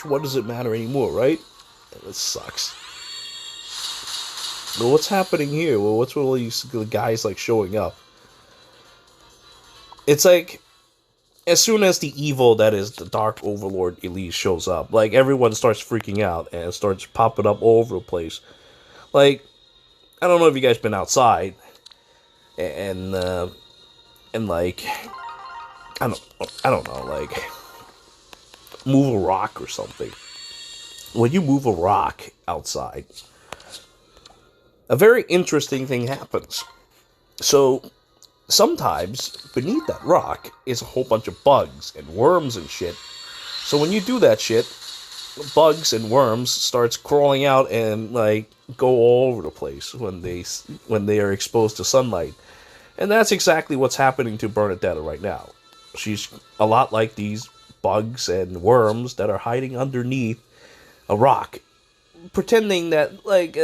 what does it matter anymore, right? This sucks. Well, what's happening here? Well, what's with all these guys, like, showing up? It's like, as soon as the evil that is the Dark Overlord Elise shows up, like, everyone starts freaking out and starts popping up all over the place. Like, I don't know if you guys been outside, and like, I don't know, like, move a rock or something. When you move a rock outside, a very interesting thing happens. So, sometimes, beneath that rock is a whole bunch of bugs and worms and shit. So when you do that shit, bugs and worms starts crawling out and, like, go all over the place when they are exposed to sunlight. And that's exactly what's happening to Bernadetta right now. She's a lot like these bugs and worms that are hiding underneath a rock, pretending that, like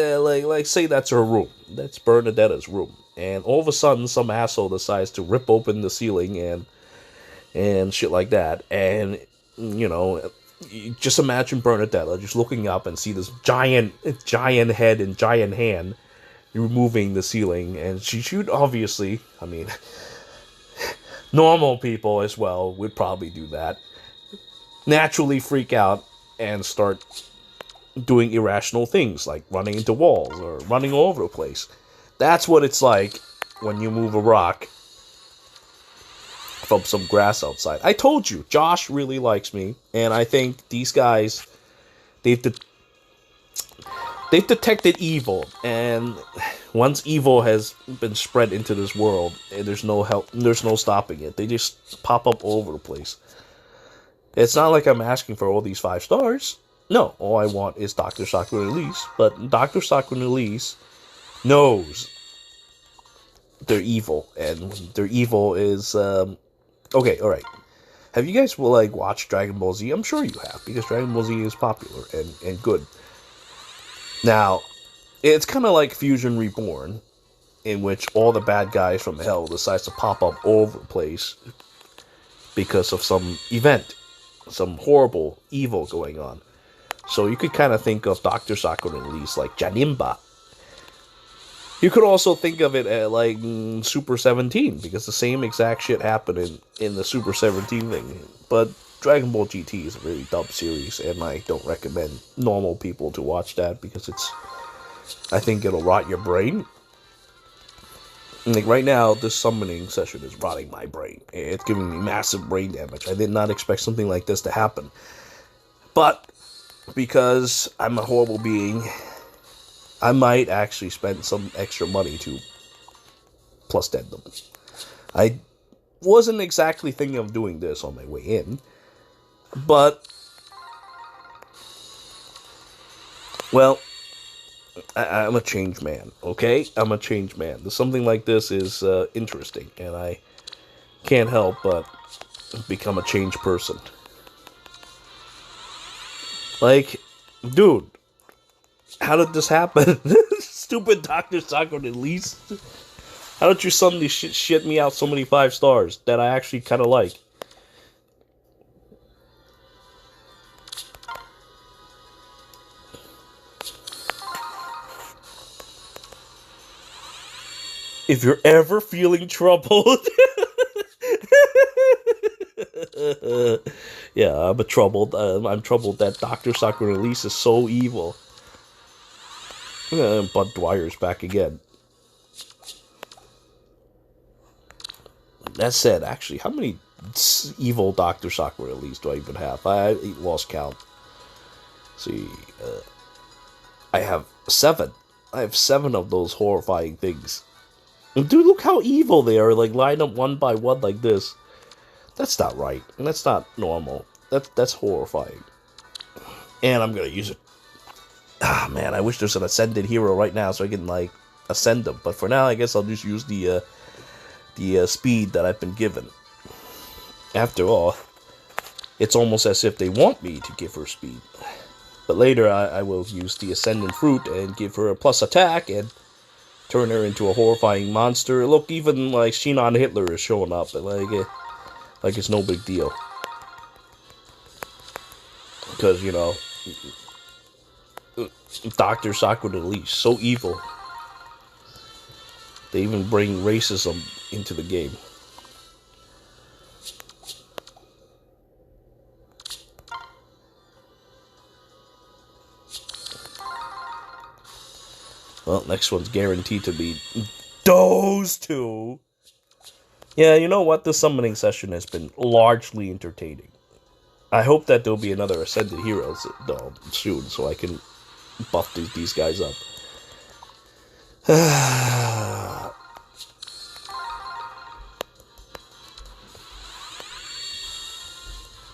say that's her room. That's Bernadetta's room. And all of a sudden, some asshole decides to rip open the ceiling and shit like that. And, you know, just imagine Bernadetta just looking up and see this giant head and giant hand removing the ceiling. And she should obviously, I mean, normal people as well would probably do that. Naturally freak out and start doing irrational things like running into walls or running all over the place. That's what it's like when you move a rock from some grass outside. I told you, Josh really likes me, and I think these guys, they've detected evil, and once evil has been spread into this world, there's no help, there's no stopping it. They just pop up all over the place. It's not like I'm asking for all these 5 stars. No, all I want is Dr. Sakura and Elise, but Dr. Sakura and Elise knows they're evil, and their evil is, okay, alright. Have you guys, like, watched Dragon Ball Z? I'm sure you have, because Dragon Ball Z is popular and good. Now, it's kind of like Fusion Reborn, in which all the bad guys from hell decides to pop up all over the place because of some event, some horrible evil going on. So you could kind of think of Dr. Sakura and Elise like Janimba. You could also think of it like Super 17, because the same exact shit happened in the Super 17 thing. But Dragon Ball GT is a very dumb series, and I don't recommend normal people to watch that, because I think it'll rot your brain. Like right now, this summoning session is rotting my brain. It's giving me massive brain damage. I did not expect something like this to happen. But because I'm a horrible being, I might actually spend some extra money to plus dead them. I wasn't exactly thinking of doing this on my way in, but well, I'm a changed man, okay? I'm a changed man. Something like this is interesting, and I can't help but become a changed person. Like, dude, how did this happen? Stupid Dr. Sakura and Elise. How did you suddenly shit me out so many 5 stars that I actually kind of like? If you're ever feeling troubled... yeah, I'm troubled. I'm troubled that Dr. Sakura and Elise is so evil. Bud Dwyer's back again. That said, actually, how many evil Dr. Sakura and Elise do I even have? I lost count. Let's see, I have 7. I have 7 of those horrifying things. Dude, look how evil they are, like, lined up one by one like this. That's not right. That's not normal. That's horrifying. And I'm gonna use it. Ah, man, I wish there's an ascended hero right now so I can, like, ascend them. But for now, I guess I'll just use the speed that I've been given. After all, it's almost as if they want me to give her speed. But later, I will use the Ascendant Fruit and give her a plus attack and turn her into a horrifying monster. Look, even like Xian Hitler is showing up, like it's no big deal. Because, you know, Dr. Sakura and Elise, so evil. They even bring racism into the game. Well, next one's guaranteed to be those 2. Yeah, you know what? This summoning session has been largely entertaining. I hope that there'll be another Ascended Heroes soon, so I can buff these guys up.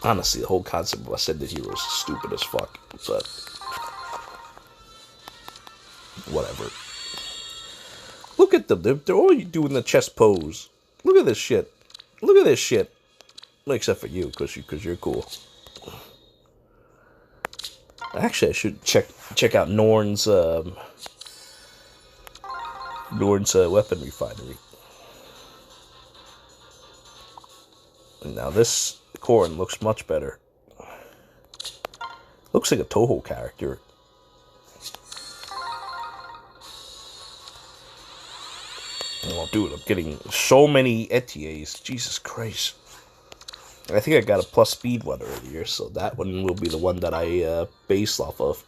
Honestly, the whole concept of Ascended Heroes is stupid as fuck, but whatever. Look at them. They're all doing the chest pose. Look at this shit. Look at this shit. Except for you, because you're cool. Actually, I should check out Norn's weapon refinery. Now this Corrin looks much better. Looks like a Toho character. Oh, dude, I'm getting so many etiers. Jesus Christ. I think I got a plus speed one earlier, so that one will be the one that I base off of.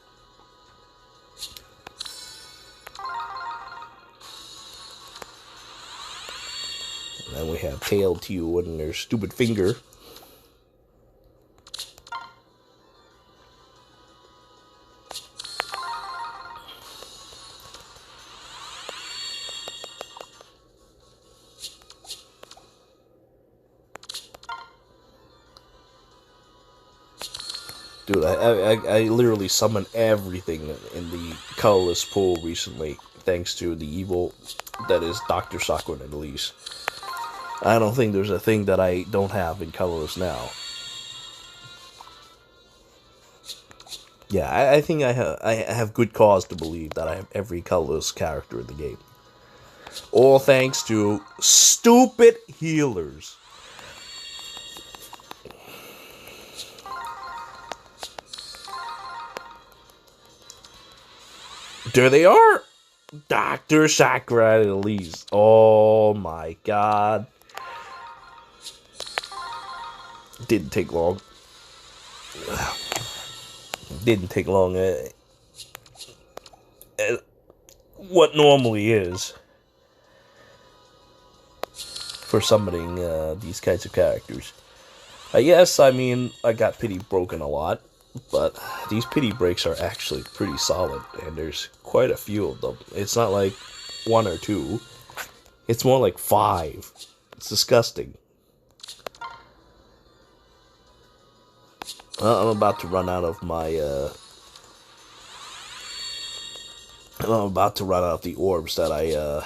And then we have Tail Tew and their stupid finger. Dude, I literally summoned everything in the colorless pool recently, thanks to the evil that is Dr. Sakura and Elise. I don't think there's a thing that I don't have in colorless now. Yeah, I think I have good cause to believe that I have every colorless character in the game. All thanks to stupid healers. There they are! Dr. Sakura and Elise. Oh my god. Didn't take long. Didn't take long. What normally is for summoning these kinds of characters. Yes, I mean, I got pity broken a lot, but these pity breaks are actually pretty solid, and there's quite a few of them. It's not like 1 or 2, it's more like 5. It's disgusting. I'm about to run out of my, I'm about to run out of the orbs that I,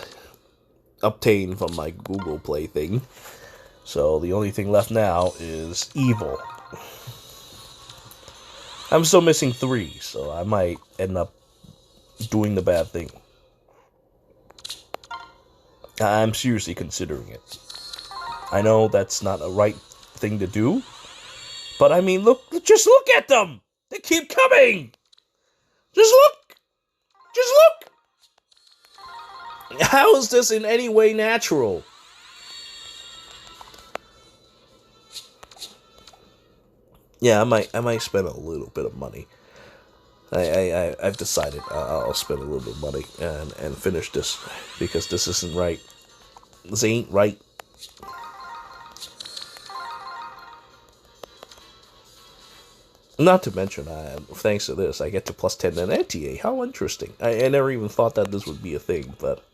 obtained from my Google Play thing. So the only thing left now is evil. I'm still missing 3, so I might end up doing the bad thing. I'm seriously considering it. I know that's not a right thing to do, but I mean, just look at them! They keep coming! Just look! Just look! How is this in any way natural? Yeah, I might spend a little bit of money. I've decided I'll spend a little bit of money and finish this, because this isn't right. This ain't right. Not to mention, thanks to this, I get to plus 10 in NTA. How interesting. I never even thought that this would be a thing, but,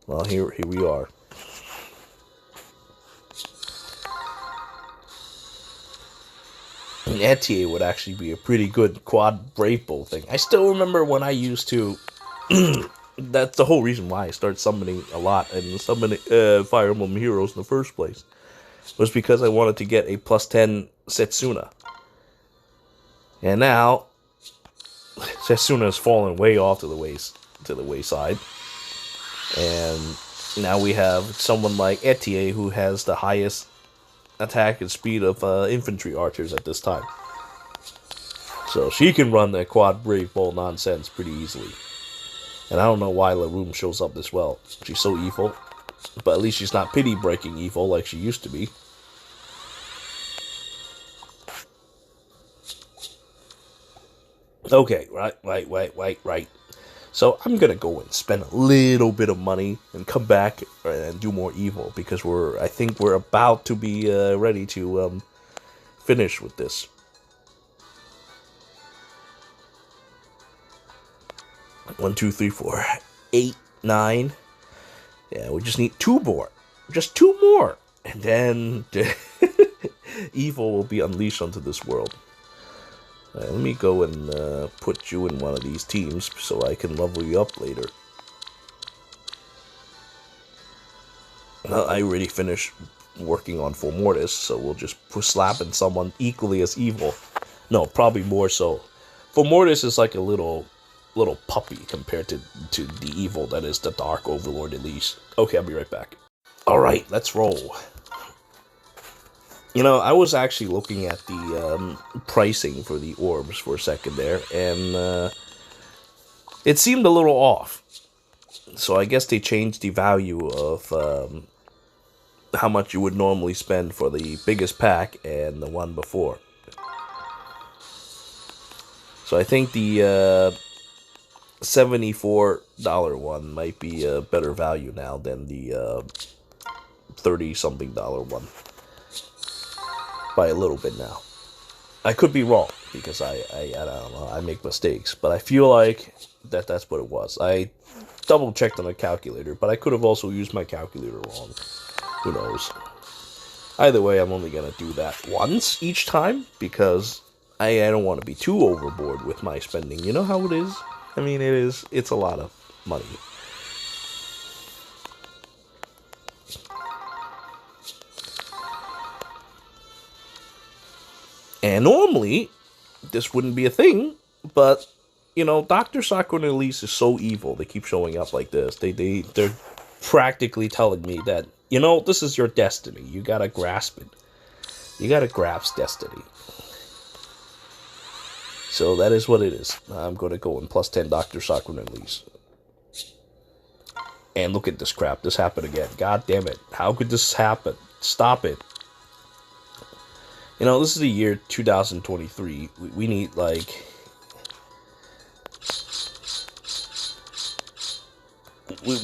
well, here we are. NTA would actually be a pretty good quad Brave Bull thing. I still remember when I used to... That's the whole reason why I started summoning a lot and summoning Fire Emblem heroes in the first place. Was because I wanted to get a plus 10 Setsuna. And now, Setsuna has fallen way off to the wayside. And now we have someone like Etier who has the highest attack and speed of infantry archers at this time. So she can run that quad Brave Bull nonsense pretty easily. And I don't know why Laroom shows up this well. She's so evil. But at least she's not pity-breaking evil like she used to be. Okay, right. So I'm gonna go and spend a little bit of money and come back and do more evil, because I think we're about to be ready to finish with this. One, 2, 3, 4, 8, 9. Yeah, we just need 2 more. Just 2 more, and then evil will be unleashed onto this world. Let me go and put you in one of these teams so I can level you up later. I already finished working on For Mortis, so we'll just slap in someone equally as evil. No, probably more so. For Mortis is like a little puppy compared to the evil that is the Dark Overlord Elise. Okay, I'll be right back. Alright, let's roll. You know, I was actually looking at the pricing for the orbs for a second there, and it seemed a little off. So I guess they changed the value of how much you would normally spend for the biggest pack and the one before. So I think the $74 one might be a better value now than the $30-something one. By a little bit now. I could be wrong, because I don't know, I make mistakes, but I feel like that's what it was. I double checked on the calculator, but I could have also used my calculator wrong. Who knows? Either way, I'm only gonna do that once each time, because I don't want to be too overboard with my spending. You know how it is? I mean, it's a lot of money. And normally, this wouldn't be a thing, but, you know, Dr. Sakura and Elise is so evil, they keep showing up like this. They're practically telling me that, you know, this is your destiny. You gotta grasp it. You gotta grasp destiny. So that is what it is. I'm gonna go and plus 10 Dr. Sakura and Elise. And look at this crap. This happened again. God damn it. How could this happen? Stop it. You know, this is the year 2023. We need, like...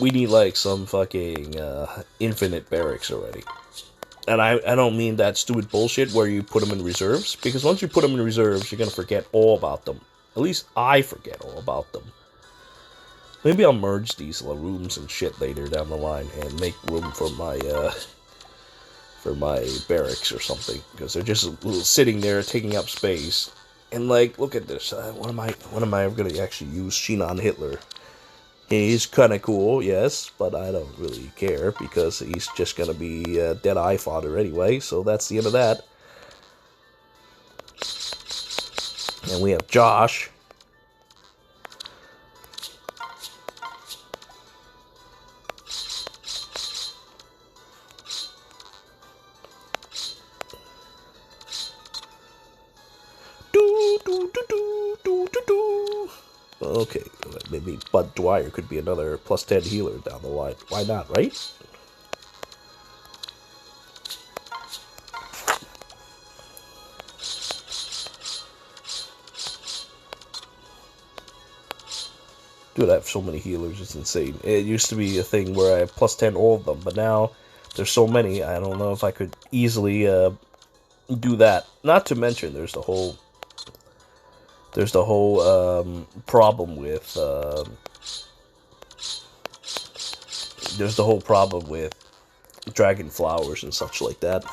we need like some fucking infinite barracks already. And I don't mean that stupid bullshit where you put them in reserves, because once you put them in reserves, you're gonna forget all about them. At least I forget all about them. Maybe I'll merge these rooms and shit later down the line and make room for my barracks or something, because they're just sitting there taking up space. And like, look at this. When am I gonna actually use Xian Hitler? He's kind of cool, yes, but I don't really care because he's just gonna be dead eye fodder anyway. So that's the end of that. And we have Josh. Okay, maybe Bud Dwyer could be another +10 healer down the line. Why not, right? Dude, I have so many healers, it's insane. It used to be a thing where I have +10 all of them, but now there's so many, I don't know if I could easily do that. Not to mention, there's the whole problem with dragon flowers and such like that.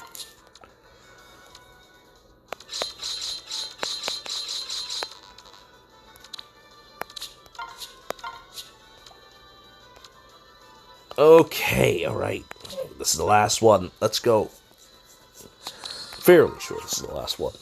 Okay, alright. This is the last one. Let's go. Fairly sure this is the last one.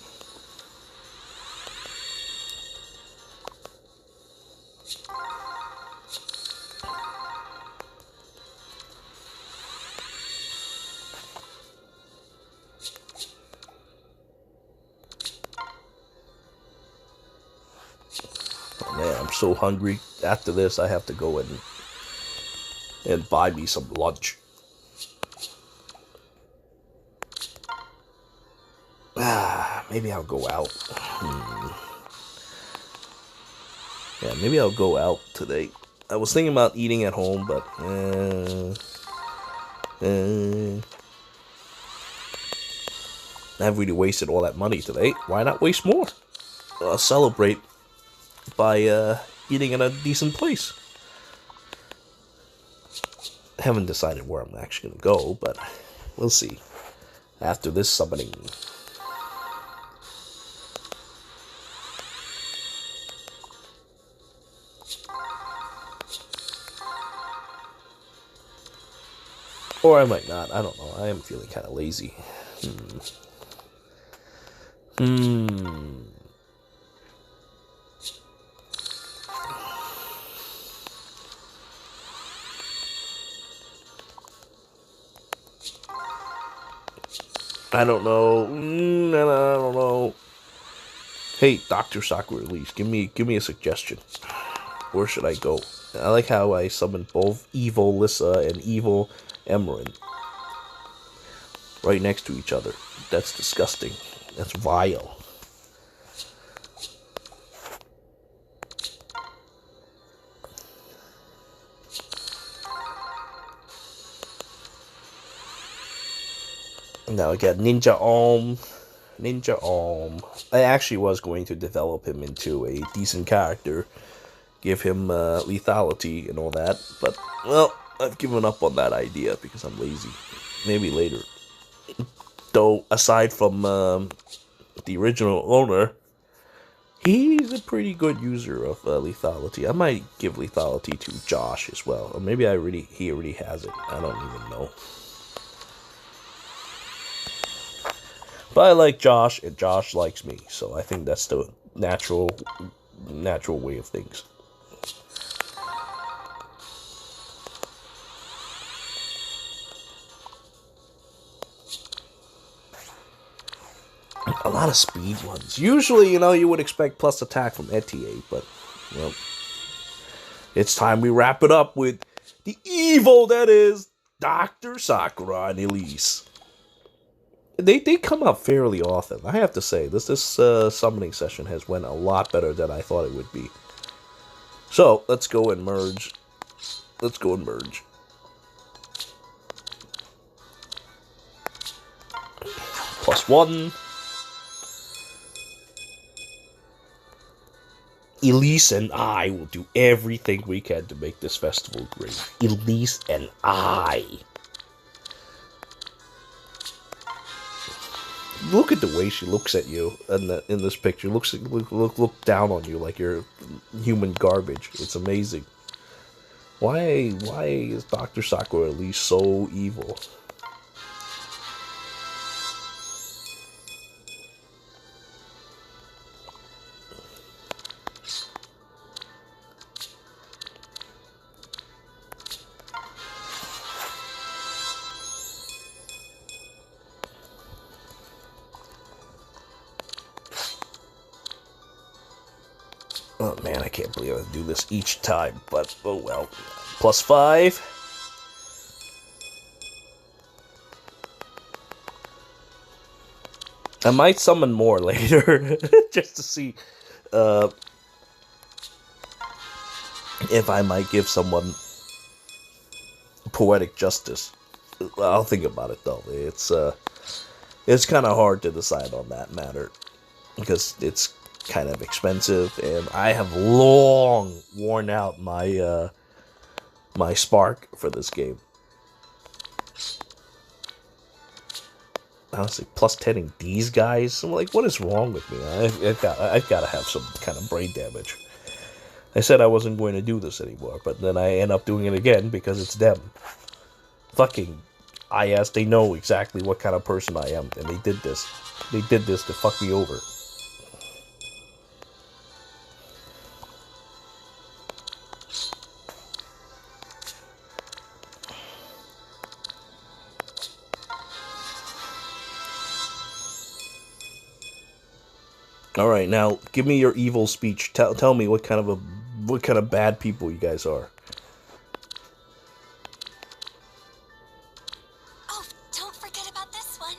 Oh man, I'm so hungry. After this, I have to go and buy me some lunch. Maybe I'll go out. Yeah, maybe I'll go out today. I was thinking about eating at home, but I've really wasted all that money today. Why not waste more? I'll celebrate by eating at a decent place. I haven't decided where I'm actually going to go, but we'll see. After this summoning. Or I might not. I don't know. I am feeling kind of lazy. I don't know. I don't know. Hey, Dr. Sakura and Elise, give me a suggestion. Where should I go? I like how I summoned both evil Lissa and evil Emerald right next to each other. That's disgusting. That's vile. Now I got Ninja Om. I actually was going to develop him into a decent character, give him lethality and all that, but, well, I've given up on that idea because I'm lazy. Maybe later. Though, aside from the original owner, he's a pretty good user of lethality. I might give lethality to Josh as well, or maybe he already has it. I don't even know. But I like Josh, and Josh likes me, so I think that's the natural way of things. A lot of speed ones. Usually, you would expect plus attack from Etier, but, it's time we wrap it up with the evil that is Dr. Sakura and Elise. They come up fairly often. I have to say, this summoning session has went a lot better than I thought it would be. So, let's go and merge Let's go and merge. +1. Elise and I will do everything we can to make this festival great. Elise and I. Look at the way she looks at you in this picture. Look down on you like you're human garbage. It's amazing. Why is Dr. Sakura and Elise so evil? Oh man, I can't believe I do this each time, but oh well. +5. I might summon more later, just to see if I might give someone poetic justice. I'll think about it though. It's kind of hard to decide on that matter, because it's kind of expensive, and I have long worn out my my spark for this game. Honestly, +10ing these guys. I'm like, what is wrong with me? I've got to have some kind of brain damage. I said I wasn't going to do this anymore, but then I end up doing it again because it's them. Fucking IS, they know exactly what kind of person I am, and they did this. They did this to fuck me over. Alright, now, give me your evil speech. Tell me what kind of bad people you guys are. Oh, don't forget about this one.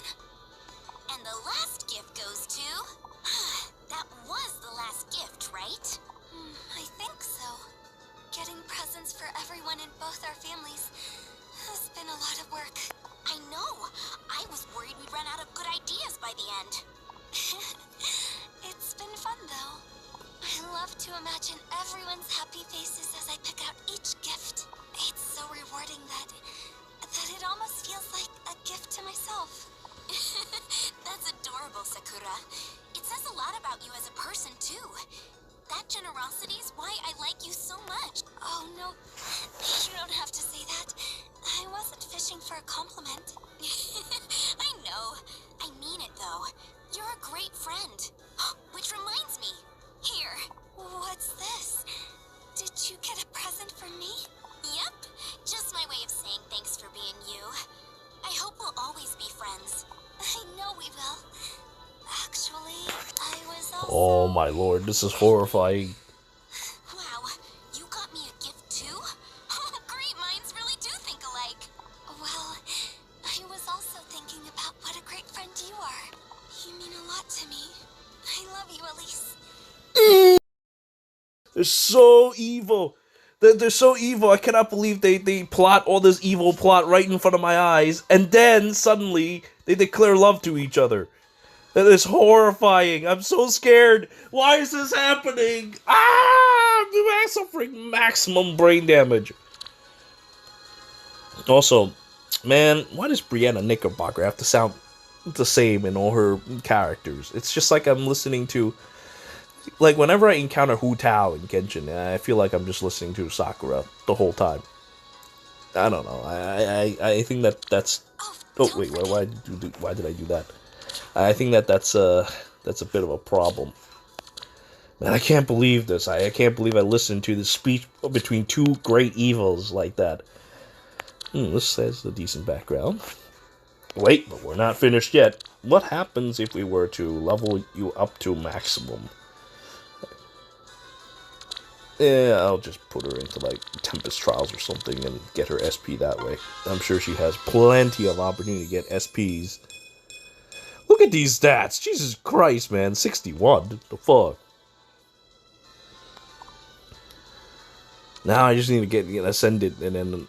And the last gift goes to... That was the last gift, right? I think so. Getting presents for everyone in both our families has been a lot of work. I know. I was worried we'd run out of good ideas by the end. It's been fun, though. I love to imagine everyone's happy faces as I pick out each gift. It's so rewarding that it almost feels like a gift to myself. That's adorable, Sakura. It says a lot about you as a person, too. That generosity is why I like you so much. Oh, no. You don't have to say that. I wasn't fishing for a compliment. I know. I mean it, though. You're a great friend. Which reminds me. Here. What's this? Did you get a present for me? Yep. Just my way of saying thanks for being you. I hope we'll always be friends. I know we will. Actually, I was also... Oh my lord, this is horrifying. Wow, you got me a gift too? Oh, great minds really do think alike. Well, I was also thinking about what a great friend you are. You mean a lot to me. I love you, Elise. They're so evil. They're so evil. I cannot believe they plot all this evil plot right in front of my eyes, and then suddenly they declare love to each other. That is horrifying. I'm so scared. Why is this happening? I'm suffering maximum brain damage. Also, man, why does Brianna Knickerbocker have to sound the same in all her characters? It's just like I'm listening to... Like, whenever I encounter Hu Tao in Genshin, I feel like I'm just listening to Sakura the whole time. I don't know. I think that's... Oh, wait, why did I do that? I think that's a bit of a problem. Man, I can't believe this. I can't believe I listened to the speech between two great evils like that. This has a decent background. Wait, but we're not finished yet. What happens if we were to level you up to maximum? Yeah, I'll just put her into, like, Tempest Trials or something and get her SP that way. I'm sure she has plenty of opportunity to get SPs. Look at these stats! Jesus Christ, man. 61. The fuck? Now I just need to get ascended, and then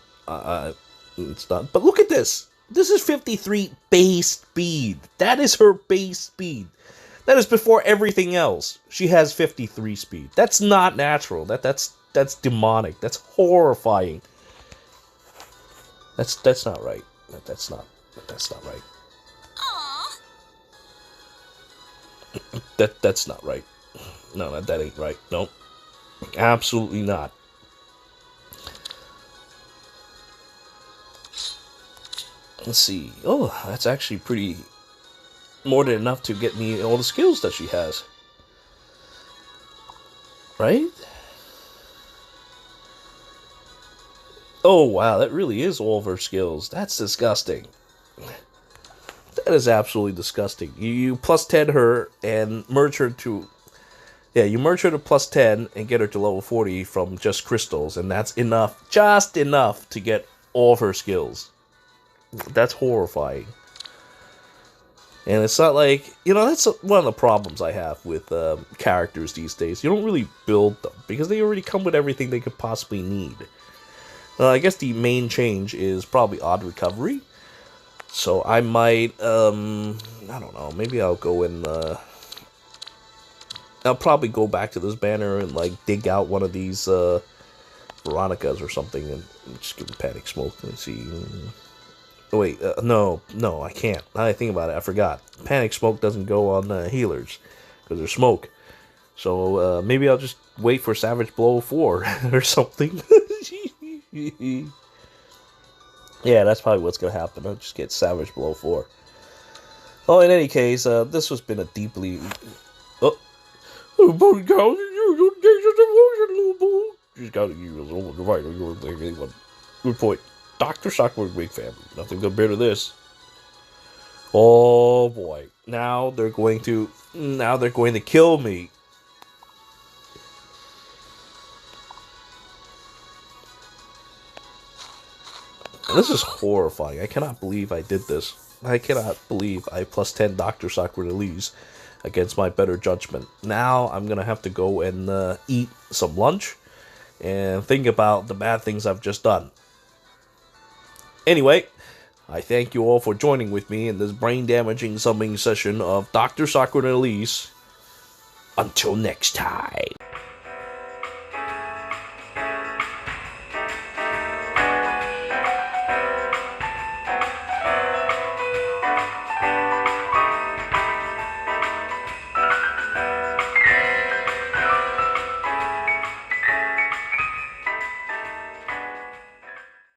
it's done. But look at this. This is 53 base speed. That is her base speed. That is before everything else. She has 53 speed. That's not natural. That's demonic. That's horrifying. That's not right. That's not right. Aww. That's not right. No, that ain't right. Nope. Absolutely not. Let's see. Oh, that's actually pretty more than enough to get me all the skills that she has. Right? Oh, wow, that really is all of her skills. That's disgusting. That is absolutely disgusting. You plus 10 her and merge her to... Yeah, you merge her to plus 10 and get her to level 40 from just crystals, and that's enough, just enough to get all of her skills. That's horrifying. And it's not like, that's one of the problems I have with characters these days. You don't really build them, because they already come with everything they could possibly need. I guess the main change is probably odd recovery. So I might, I don't know, maybe I'll go and, I'll probably go back to this banner and, dig out one of these, Veronicas or something and just give them panic smoke. Let's see. Oh, wait, no, I can't. Now that I think about it, I forgot. Panic smoke doesn't go on healers because there's smoke. So maybe I'll just wait for Savage Blow 4 or something. Yeah, that's probably what's going to happen. I'll just get Savage Blow 4. Well, in any case, this has been a deeply... Oh my God, she's got to use right. Good point. Dr. Sakura's big family. Nothing good better than this. Oh boy. Now they're going to kill me. This is horrifying. I cannot believe I did this. I cannot believe I plus 10 Dr. Sakura and Elise against my better judgment. Now I'm going to have to go and eat some lunch and think about the bad things I've just done. Anyway, I thank you all for joining with me in this brain-damaging summoning session of Dr. Sakura and Elise. Until next time.